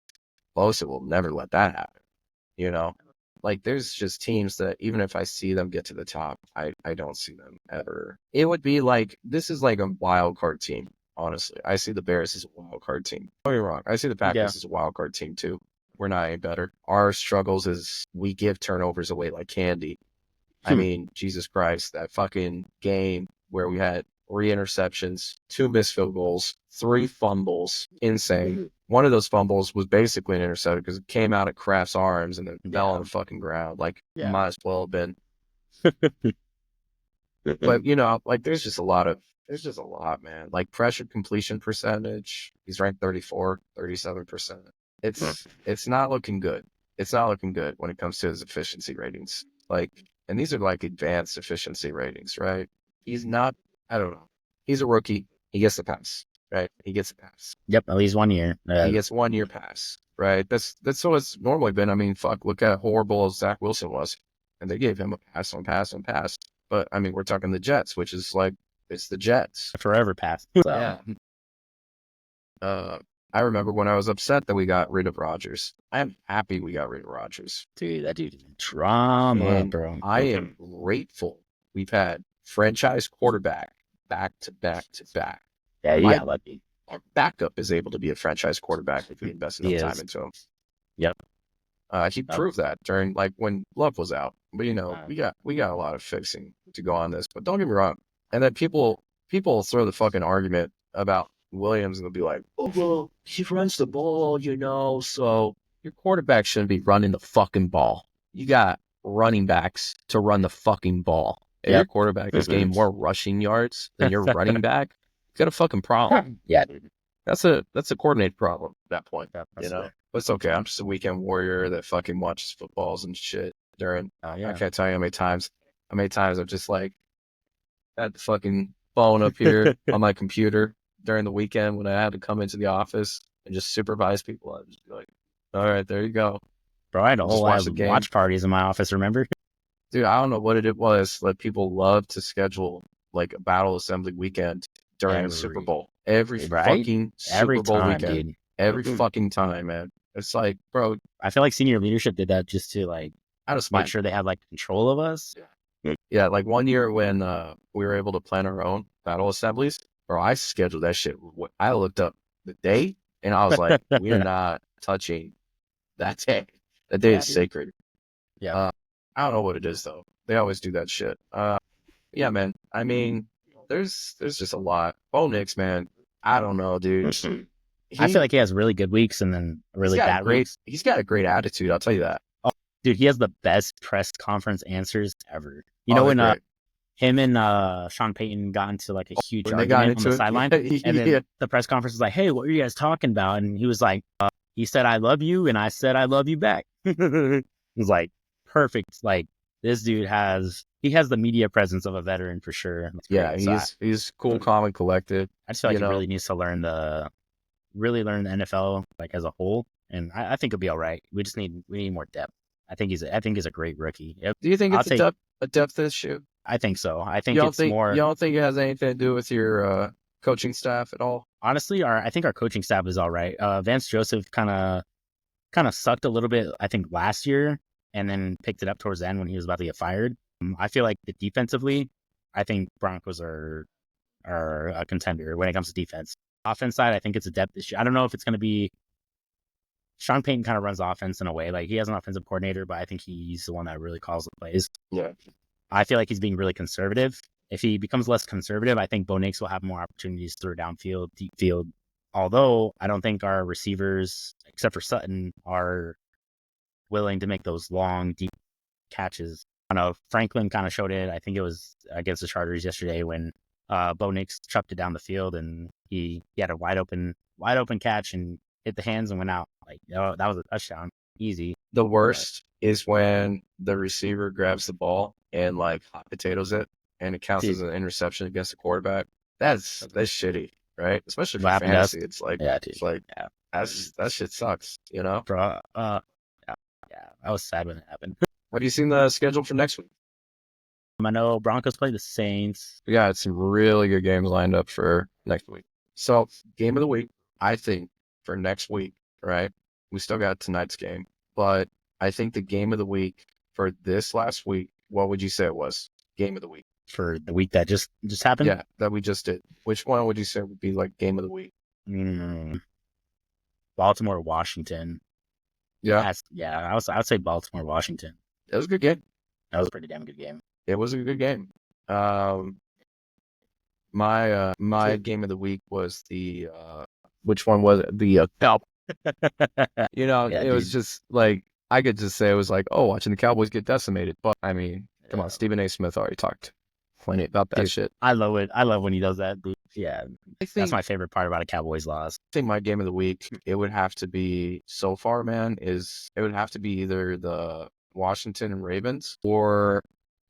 Bosa will never let that happen, you know? Like, there's just teams that even if I see them get to the top, I don't see them ever. It would be like, this is like a wild card team, honestly. I see the Bears as a wild card team. Don't get me wrong. I see the Packers as a wild card team, too. We're not any better. Our struggles is we give turnovers away like candy. I mean, Jesus Christ, that fucking game where we had 3 interceptions, 2 missed field goals, 3 fumbles. Insane. One of those fumbles was basically an interception because it came out of Kraft's arms and then fell on the fucking ground. Like, might as well have been. But, you know, like, there's just a lot, man. Like, pressure completion percentage, he's ranked 34, 37%. It's not looking good. It's not looking good when it comes to his efficiency ratings. Like, and these are like advanced efficiency ratings, right? He's not, I don't know. He's a rookie. He gets the pass, right? He gets a pass. Yep, at least 1 year. He gets 1 year pass, right? That's what it's normally been. I mean, fuck, look how horrible Zach Wilson was. And they gave him a pass on pass on pass. But, I mean, we're talking the Jets, which is like, it's the Jets. Forever pass. Yeah. I remember when I was upset that we got rid of Rodgers. I am happy we got rid of Rodgers. Dude, that dude drama, And bro. I am grateful we've had franchise quarterback back to back to back. Yeah, you got lucky. Our backup is able to be a franchise quarterback if we invest enough time into him. Yep. He proved that during like when Love was out. But you know, we got a lot of fixing to go on this. But don't get me wrong. And then people throw the fucking argument about Williams and they'll be like, oh, well, he runs the ball, you know, so your quarterback shouldn't be running the fucking ball. You got running backs to run the fucking ball. If your quarterback is getting more rushing yards than your running back, you got a fucking problem. Yeah, dude. That's a coordinated problem at that point, you know? But it's okay. I'm just a weekend warrior that fucking watches footballs and shit during, I can't tell you how many times I've just like had the fucking phone up here on my computer during the weekend when I had to come into the office and just supervise people. I'd just be like, all right, there you go. Bro, I had a whole lot watch the of game. watch parties in my office, remember? Dude, I don't know what it was. Like, people love to schedule like a battle assembly weekend during the Super Bowl. Every fucking Super Bowl time, weekend. dude. Every fucking time, man. It's like, bro, I feel like senior leadership did that just to like I just make sure they had like control of us. Yeah, like one year when we were able to plan our own battle assemblies, bro, I scheduled that shit. I looked up the date and I was like, we're not touching that day. That day is sacred. Yeah. I don't know what it is though. They always do that shit. Yeah, man. I mean, there's just a lot. Bo Nix, man, I don't know, dude. I feel like he has really good weeks and then really bad weeks. He's got a great attitude. I'll tell you that. Oh, dude, he has the best press conference answers ever. You Oh, know when they're great. him and Sean Payton got into like a huge When they got argument on the into it, sideline, and then the press conference was like, "Hey, what are you guys talking about?" And he was like, "He said I love you, and I said I love you back." It was like perfect. Like this dude has the media presence of a veteran for sure. That's Yeah, great. So he's cool, calm, and collected. I just feel like you he know. really needs to learn the NFL like as a whole, and I think he'll be all right. We need more depth. I think he's a great rookie. Yep. Do you think I'll it's take- a depth issue? I think so. I think You don't it's think more. you don't think it has anything to do with your coaching staff at all? Honestly, I think our coaching staff is all right. Vance Joseph kind of sucked a little bit, I think, last year, and then picked it up towards the end when he was about to get fired. I feel like defensively, I think Broncos are a contender when it comes to defense. Offense side, I think it's a depth issue. I don't know if it's going to be. Sean Payton kind of runs offense in a way. Like he has an offensive coordinator, but I think he's the one that really calls the plays. Yeah. I feel like he's being really conservative. If he becomes less conservative, I think Bo Nix will have more opportunities through downfield, deep field. Although I don't think our receivers, except for Sutton, are willing to make those long, deep catches. I know Franklin kind of showed it. I think it was against the Chargers yesterday when Bo Nix chucked it down the field and he had a wide open catch and hit the hands and went out. Like that was a touchdown, easy. The worst is when the receiver grabs the ball and like hot potatoes it, and it counts as an interception against the quarterback. That's shitty, right? Especially for fantasy. It's like that shit sucks, you know. Bro, yeah, I was sad when it happened. Have you seen the schedule for next week? I know Broncos play the Saints. We got some really good games lined up for next week. So, game of the week, I think, for next week, right? We still got tonight's game, but I think the game of the week for this last week, what would you say it was? Game of the week. For the week that just happened? Yeah, that we just did. Which one would you say would be like game of the week? Baltimore, Washington. Yeah. I would say Baltimore, Washington. It was a good game. That was a pretty damn good game. It was a good game. My game of the week was the which one was it? The Cowboys. You know, Yeah, it was just like I could just say it was like, oh, watching the Cowboys get decimated. But I mean, come on, Stephen A. Smith already talked plenty about that shit. I love it. I love when he does that. Dude. Yeah, I think that's my favorite part about a Cowboys loss. I think my game of the week, it would have to be so far, man, it would have to be either the Washington and Ravens or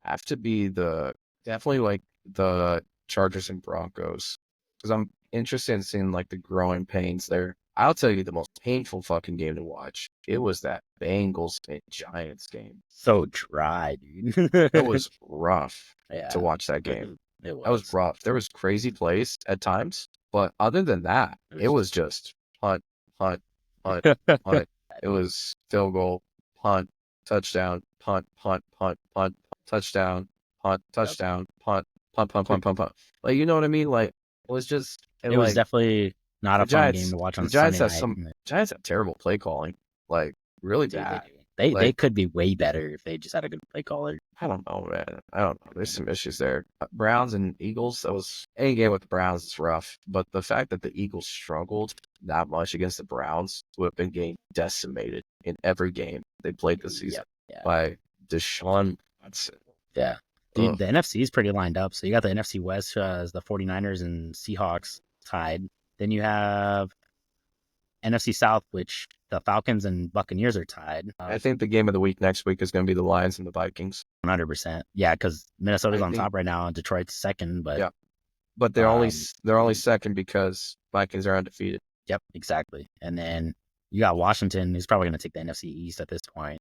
have to be definitely like the Chargers and Broncos. Because I'm interested in seeing like the growing pains there. I'll tell you the most painful fucking game to watch. It was that Bengals and Giants game. So dry, dude. It was rough Yeah. to watch that game. It was. That was rough. There was crazy plays at times, but other than that, it was just punt, punt, punt, punt. It was field goal, punt, touchdown, punt, punt, punt, punt, touchdown, punt, touchdown, punt, punt, punt, punt, punt, punt. Like, you know what I mean? Like, it was just. It was definitely not a fun game to watch on Sunday night. Giants have terrible play calling, like really bad. They could be way better if they just had a good play caller. I don't know, man. I don't know. There's some issues there. Browns and Eagles, that was any game with the Browns is rough. But the fact that the Eagles struggled that much against the Browns, who have been getting decimated in every game they played this season by Deshaun Watson. Yeah. Dude, the NFC is pretty lined up. So you got the NFC West as the 49ers and Seahawks tied. Then you have NFC South, which the Falcons and Buccaneers are tied. I think the game of the week next week is going to be the Lions and the Vikings. 100%. Yeah, because Minnesota's on top right now and Detroit's second. But yeah, but they're only second because Vikings are undefeated. Yep, exactly. And then you got Washington, who's probably going to take the NFC East at this point.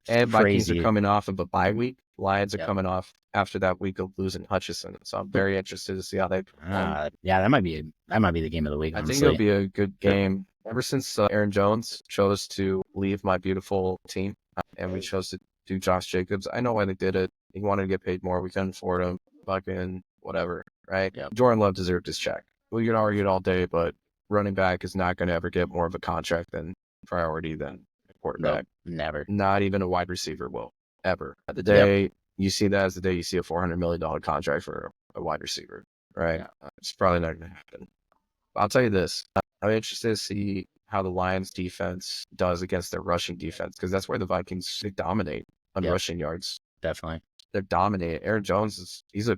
And Vikings are coming off of a bye week. Lions are coming off after that week of losing Hutchinson. So I'm very interested to see how they perform. Yeah, that might be the game of the week. Honestly. I think it'll be a good game. Ever since Aaron Jones chose to leave my beautiful team and we chose to do Josh Jacobs, I know why they did it. He wanted to get paid more. We couldn't afford him. Fucking whatever, right? Yep. Jordan Love deserved his check. We could argue it all day, but running back is not going to ever get more of a contract than priority than a quarterback. No, never. Not even a wide receiver will ever. At the day you see that as the day you see a $400 million contract for a wide receiver, right? Yeah. It's probably not going to happen. I'll tell you this. I'm interested to see how the Lions defense does against their rushing defense, because that's where the Vikings, they dominate on Yep. rushing yards. Definitely. They're dominating. Aaron Jones he's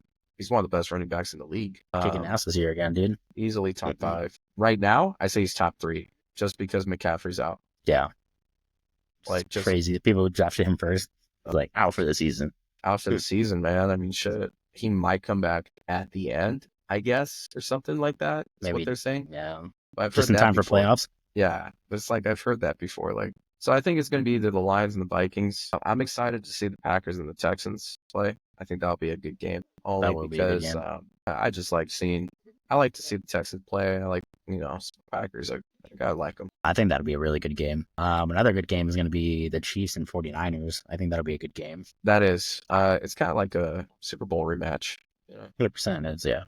one of the best running backs in the league. Kicking ass this year again, dude. Easily top 5. Right now, I say he's top 3 just because McCaffrey's out. Yeah. Like, It's just crazy. The people who drafted him first, like, out for the season. out for the season, man. I mean, shit. He might come back at the end, I guess, or something like that. That's Maybe. what they're saying. Yeah. But I've Just heard in that time for before. playoffs. Yeah, but it's like I've heard that before. Like, so I think it's going to be either the Lions and the Vikings. I'm excited to see the Packers and the Texans play. I think that'll be a good game. Only That will be a good because game. I just like seeing. I like to see the Texans play. I like Packers. I like them. I think that'll be a really good game. Another good game is going to be the Chiefs and 49ers. I think that'll be a good game. That is. It's kind of like a Super Bowl rematch. 100% is, yeah.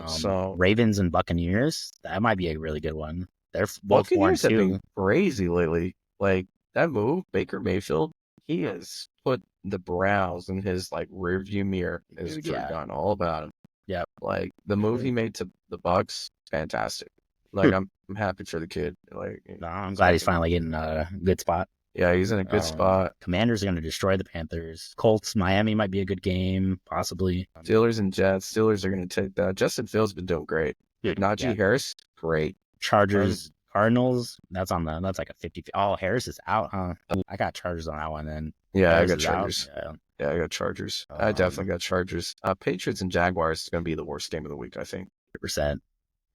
So Ravens and Buccaneers, that might be a really good one. They're both Buccaneers have 1-2. been crazy lately. Like that move, Baker Mayfield, he has put the Browns in his like rearview mirror. Has Dude, yeah. forgotten all about him. Yep. Like the move he made to the Bucks, fantastic. Like I'm happy for the kid. Like No, I'm glad he's finally getting a good spot. yeah, he's in a good spot. Commanders are going to destroy the Panthers. Colts, Miami might be a good game, possibly. Steelers and Jets. Steelers are going to take that. Justin Fields been doing great. Najee Yeah. Harris, great. Chargers, Cardinals. That's like a 50. Oh, Harris is out, huh? I got Chargers on that one then. Yeah, Harris I got is out. Chargers. Yeah. Yeah, I got Chargers. I definitely got Chargers. Patriots and Jaguars is going to be the worst game of the week, I think. 100%.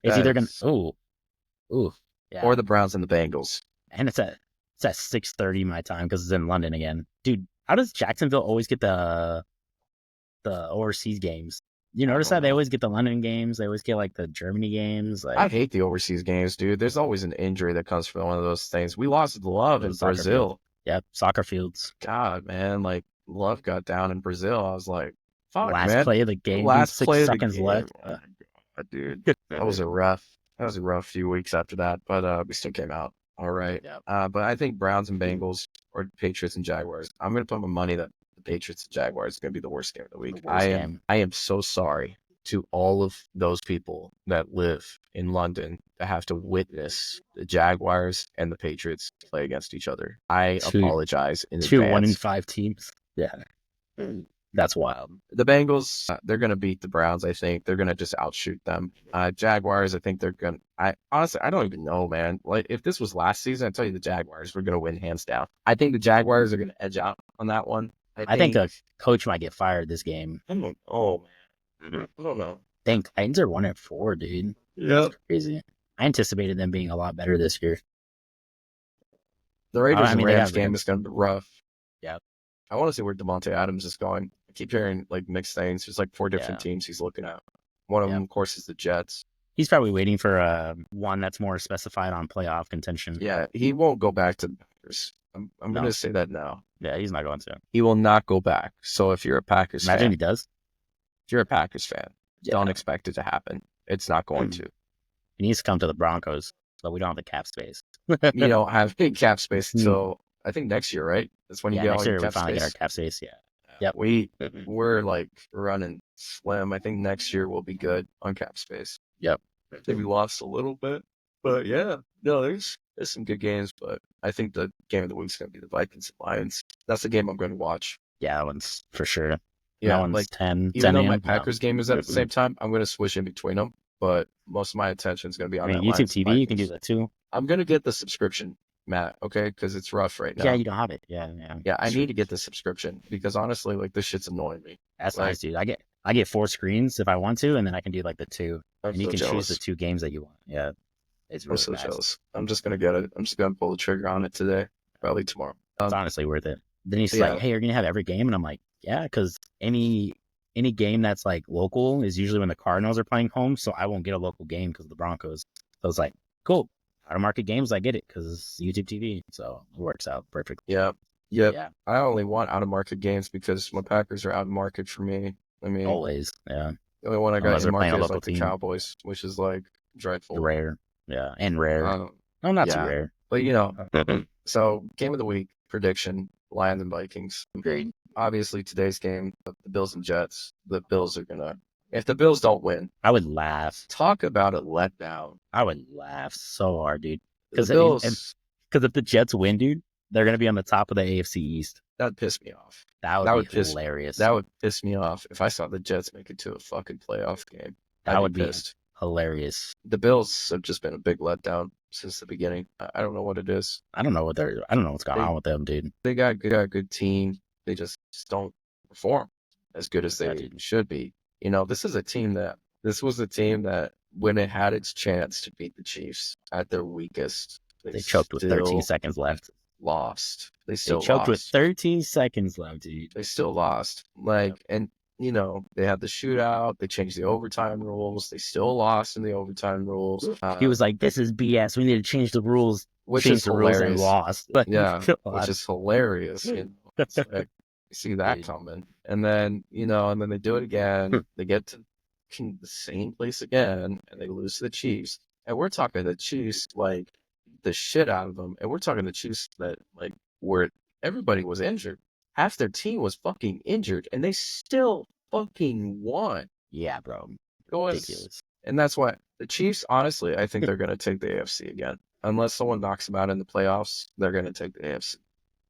It's either going That's- to. Ooh. Yeah. Or the Browns and the Bengals. And it's at 6:30 my time because it's in London again. Dude, how does Jacksonville always get the overseas games? You notice don't that they know. always get the London games, they always get like the Germany games. Like I hate the overseas games, dude. There's always an injury that comes from one of those things. We lost the love in Soccer Brazil. Yep, soccer fields. God, man, like love got down in Brazil. I was like, fuck, Last man. play of the game. Last 6 play of the seconds game. left. Oh, dude, that was a rough few weeks after that, but we still came out all right. Yep. But I think Browns and Bengals or Patriots and Jaguars. I'm gonna put my money that the Patriots and Jaguars is gonna be the worst game of the week. The worst I game. am so sorry to all of those people that live in London that have to witness the Jaguars and the Patriots play against each other. I apologize in 2 advance. 1-5 teams. Yeah. That's wild. The Bengals, they're going to beat the Browns, I think. They're going to just outshoot them. Jaguars, I think they're going to... Honestly, I don't even know, man. Like, if this was last season, I'd tell you the Jaguars were going to win hands down. I think the Jaguars are going to edge out on that one. I think the coach might get fired this game. I don't know, man. I don't know. Think Titans are 1-4, dude. Yep. Crazy. I anticipated them being a lot better this year. The Raiders I mean, and they Rams have game Rams. is going to be rough. Yep. I want to see where Devontae Adams is going. I keep hearing like mixed things. There's like 4 different teams he's looking at. One of them, of course, is the Jets. He's probably waiting for one that's more specified on playoff contention. Yeah, he won't go back to the Packers. I'm No. going to say that now. Yeah, he's not going to. He will not go back. So if you're a Packers Imagine fan, he does. if you're a Packers fan, don't Yeah. expect it to happen. It's not going to. He needs to come to the Broncos, but we don't have the cap space. You don't have big cap space until I think next year, right? That's when you Yeah, get next all year your we cap finally get our space. cap space. Yeah. Yep. We're like running slim. I think next year we'll be good on cap space. Yep. I think we lost a little bit, but yeah, no, there's some good games, but I think the game of the week is going to be the Vikings and Lions. That's the game I'm going to watch. Yeah, that one's for sure. Yeah, that one's like 10. even 10 though my a.m. Packers game is at the same time, I'm going to switch in between them. But most of my attention is going to be I on mean, that YouTube Lions and TV, you can do Vikings. that too. I'm going to get the subscription, Matt, okay? Because it's rough right now. Yeah, you don't have it. Yeah, yeah. Yeah, I need to get the subscription because honestly, like this shit's annoying me. That's like- nice, dude. I get 4 screens if I want to, and then I can do like the 2, I'm and you so can choose jealous. the 2 games that you want. Yeah, it's I'm really so nice. jealous. I'm just gonna get it. I'm just gonna pull the trigger on it today, probably tomorrow. It's honestly worth it. Then he's Yeah. like, "Hey, you're gonna have every game," and I'm like, "Yeah," because any game that's like local is usually when the Cardinals are playing home, so I won't get a local game because of the Broncos. So it's like, cool. Out of market games, I get it because it's YouTube TV, so it works out perfectly. Yep. Yeah, I only want out of market games because my Packers are out of market for me. I mean, always. Yeah, the only one I got Unless in they're playing market a is local like the team. Cowboys, which is like dreadful. rare. Yeah, and rare. Um, No, not yeah. too rare. but you know, so game of the week prediction: Lions and Vikings. Great. Obviously, today's game, the Bills and Jets. The Bills are gonna If the Bills don't win, I would laugh. talk about a letdown. I would laugh so hard, dude. The Because Bills, if the Jets win, dude, they're gonna be on the top of the AFC East. that'd piss me off. That would be hilarious. That would piss me off if I saw the Jets make it to a fucking playoff game. That would be pissed. hilarious. The Bills have just been a big letdown since the beginning. I don't know what it is. I don't know what's going on with them, dude. They got a good team. They just don't perform as good as they should be. You know, this was a team that when it had its chance to beat the Chiefs at their weakest, they choked with 13 seconds left. Lost. They choked lost. With 13 seconds left, dude. They still lost. And you know, they had the shootout. They changed the overtime rules. They still lost in the overtime rules. He was like, "This is BS. We need to change the rules." Which is hilarious. And lost. But yeah, which is hilarious. You know? Like, you see that coming, and then they do it again. They get to the same place again, and they lose to the Chiefs. And we're talking the Chiefs like the shit out of them, and we're talking the Chiefs that like where everybody was injured. Half their team was fucking injured, and they still fucking won. Yeah, bro. Ridiculous. And that's why the Chiefs, honestly, I think they're going to take the AFC again. Unless someone knocks them out in the playoffs, they're going to take the AFC.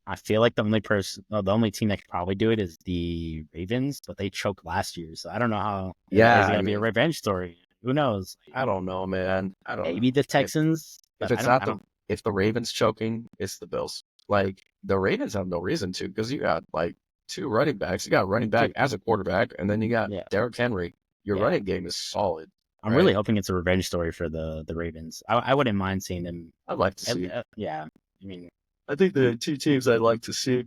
I feel like the only team that could probably do it is the Ravens, but they choked last year, so I don't know how. Yeah, it's going to be a revenge story. Who knows? I don't know, man. Maybe the Texans. If the Ravens choking, it's the Bills. Like, the Ravens have no reason to, because you got like two running backs. You got a running back as a quarterback, and then you got Derrick Henry. Your running game is solid. I'm really hoping it's a revenge story for the Ravens. I wouldn't mind seeing them. I'd like to see. Yeah, I mean, I think the two teams I'd like to see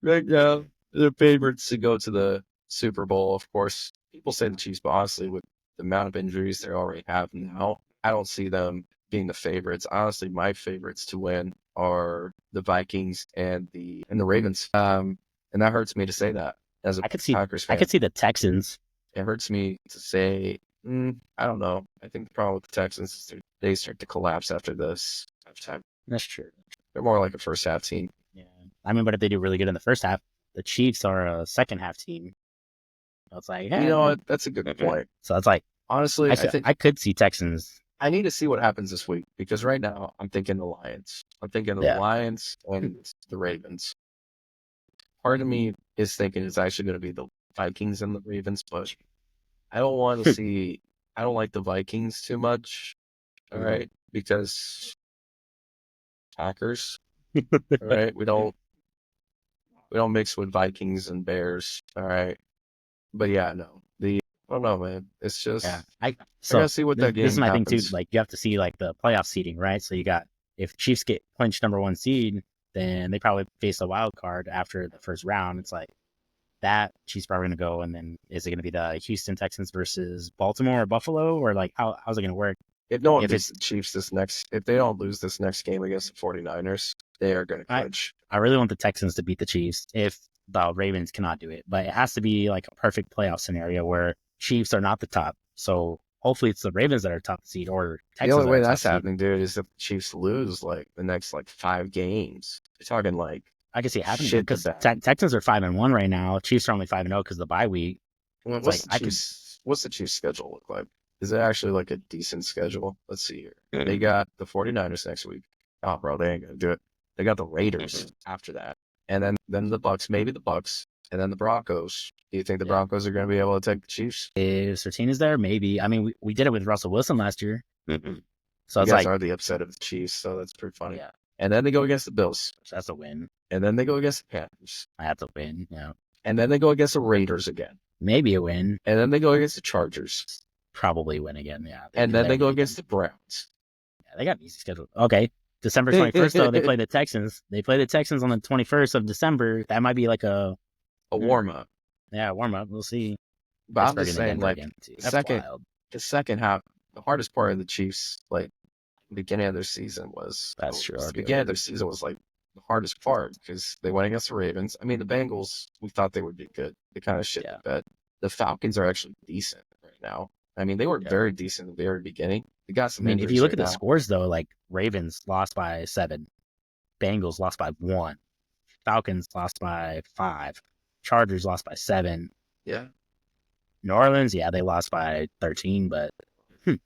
right now, they're favorites to go to the Super Bowl. Of course, people say the Chiefs, but honestly, with the amount of injuries they already have now, I don't see them being the favorites. Honestly, my favorites to win are the Vikings and the Ravens. And that hurts me to say that as a Packers fan. I could see the Texans. It hurts me to say. I don't know. I think the problem with the Texans is they start to collapse after this halftime. That's true. They're more like a first half team. Yeah, I mean, but if they do really good in the first half, the Chiefs are a second half team. So it's like, you know what? That's a good point. So it's like, honestly, I could see Texans. I need to see what happens this week because right now I'm thinking the Lions. I'm thinking the Lions and the Ravens. Part of me is thinking it's actually going to be the Vikings and the Ravens, but I don't want to see. I don't like the Vikings too much. All right, because Packers. All right, we don't mix with Vikings and Bears. All right, but yeah, no. I don't know, man. It's just I gotta see what that game This is my happens. thing too. Like, you have to see like the playoff seeding, right? So you got, if Chiefs get clinched number 1 seed, then they probably face a wild card after the first round. It's like that Chiefs probably going to go, and then is it going to be the Houston Texans versus Baltimore or Buffalo, or like how's it going to work? If no one beats the Chiefs if they don't lose this next game against the 49ers, they are going to clinch. I really want the Texans to beat the Chiefs if the Ravens cannot do it, but it has to be like a perfect playoff scenario where Chiefs are not the top. So hopefully it's the Ravens that are top seed, or Texans. The only way that's happening, dude, is if the Chiefs lose like the next 5 games. You're talking like I can see it happening because Texans are 5-1 right now. Chiefs are only 5-0 because of the bye week. What's the Chiefs' schedule look like? Is it actually like a decent schedule? Let's see here. They got the 49ers next week. Oh, bro, they ain't gonna do it. They got the Raiders after that, and then the Bucks, maybe the Bucks, and then the Broncos. Do you think the Broncos are going to be able to take the Chiefs? If Sertain is there, maybe. I mean, we did it with Russell Wilson last year. So it's are the upset of the Chiefs, so that's pretty funny. Yeah. And then they go against the Bills. That's a win. And then they go against the Panthers. That's a win, yeah. And then they go against the Raiders again. Maybe a win. And then they go against the Chargers. Probably win again, yeah. And then they go against the Browns. Yeah, they got an easy schedule. Okay. December 21st, though, they play the Texans. They play the Texans on the 21st of December. That might be like a warm-up. Yeah, warm-up. We'll see. But I'm just saying, like, the second half, the hardest part of the Chiefs, like, beginning of their season was... That's true. The beginning of their season was, like, the hardest part because they went against the Ravens. I mean, the Bengals, we thought they would be good. They kind of shit the bed. The Falcons are actually decent right now. I mean, they were very decent at the very beginning. They got some if you look at the scores, though, like, Ravens lost by 7. Bengals lost by 1. Falcons lost by 5. Chargers lost by 7. Yeah. New Orleans, yeah, they lost by 13, but I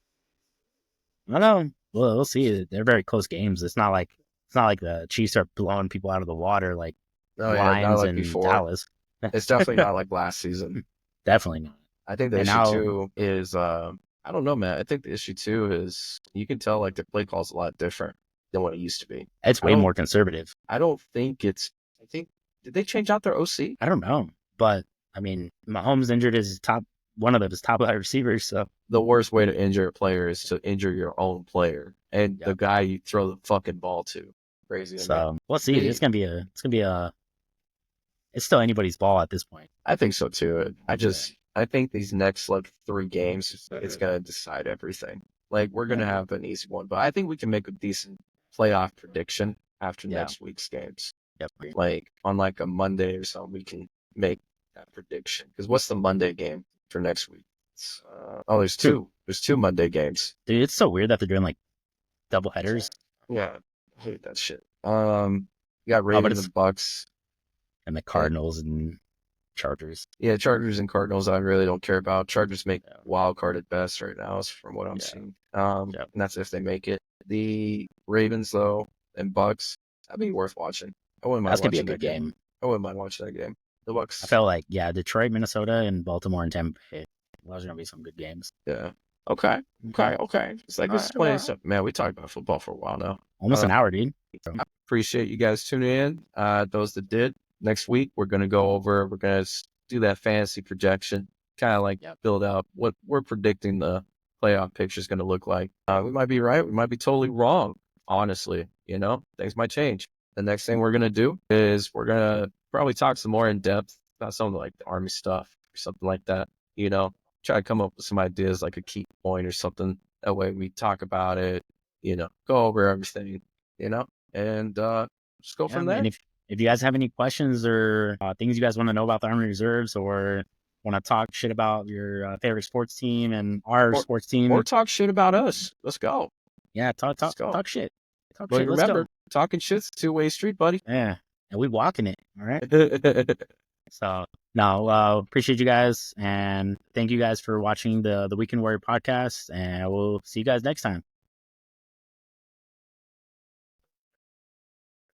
don't know. We'll see. They're very close games. It's not like the Chiefs are blowing people out of the water like Oh yeah, not Lions like and before. Dallas. It's definitely not like last season. Definitely not. I think the And issue now- too is I don't know, man. I think the issue too is you can tell like the play call's a lot different than what it used to be. It's I way don't- more conservative. I don't think it's. I think did they change out their OC? I don't know, but I mean, Mahomes injured one of his top wide receivers. So The worst way to injure a player is to injure your own player and Yep. the guy you throw the fucking ball to. Crazy. To me. we'll see. It's gonna be it's still anybody's ball at this point. I think so too. I think these next like 3 games, it's gonna decide everything. Like we're gonna have an easy one, but I think we can make a decent playoff prediction after Yeah. next week's games. Yep. Like on like a Monday or something, we can make that prediction. Because what's the Monday game for next week? There's 2. There's 2 Monday games. Dude, it's so weird that they're doing like double headers Yeah, I hate that shit. You got but Ravens it's- and Bucks. and the Cardinals and Chargers. Yeah, Chargers and Cardinals. I really don't care about. Chargers make Yeah. wild card at best right now, is from what I'm Yeah. seeing. Yep. And that's if they make it. The Ravens though and Bucks, that'd be worth watching. I wouldn't mind That's gonna be a watching good that game. I wouldn't mind watching that game. The Bucks. I felt like Detroit, Minnesota, and Baltimore and Tampa Bay. Those are gonna be some good games. Yeah. Okay. It's like this is playing stuff. Man, we talked about football for a while now. Almost an hour, dude. Appreciate you guys tuning in. Those that did. Next week we're gonna do that fantasy projection, kind of like build out what we're predicting the playoff picture is gonna look like. We might be right, we might be totally wrong. Honestly, things might change. The next thing we're gonna do is we're gonna probably talk some more in depth about some of like the Army stuff or something like that. Try to come up with some ideas like a key point or something. That way we talk about it. Go over everything. And just go from there. And if you guys have any questions or things you guys want to know about the Army Reserves or want to talk shit about your favorite sports team and our sports team, Or talk shit about us. Let's go. yeah, talk Let's go. shit. Talk But shit. Let's remember, go. talking shit's a 2-way street, buddy. Yeah, and we walking it. All right. So no, appreciate you guys and thank you guys for watching the Weekend Warrior podcast, and we'll see you guys next time.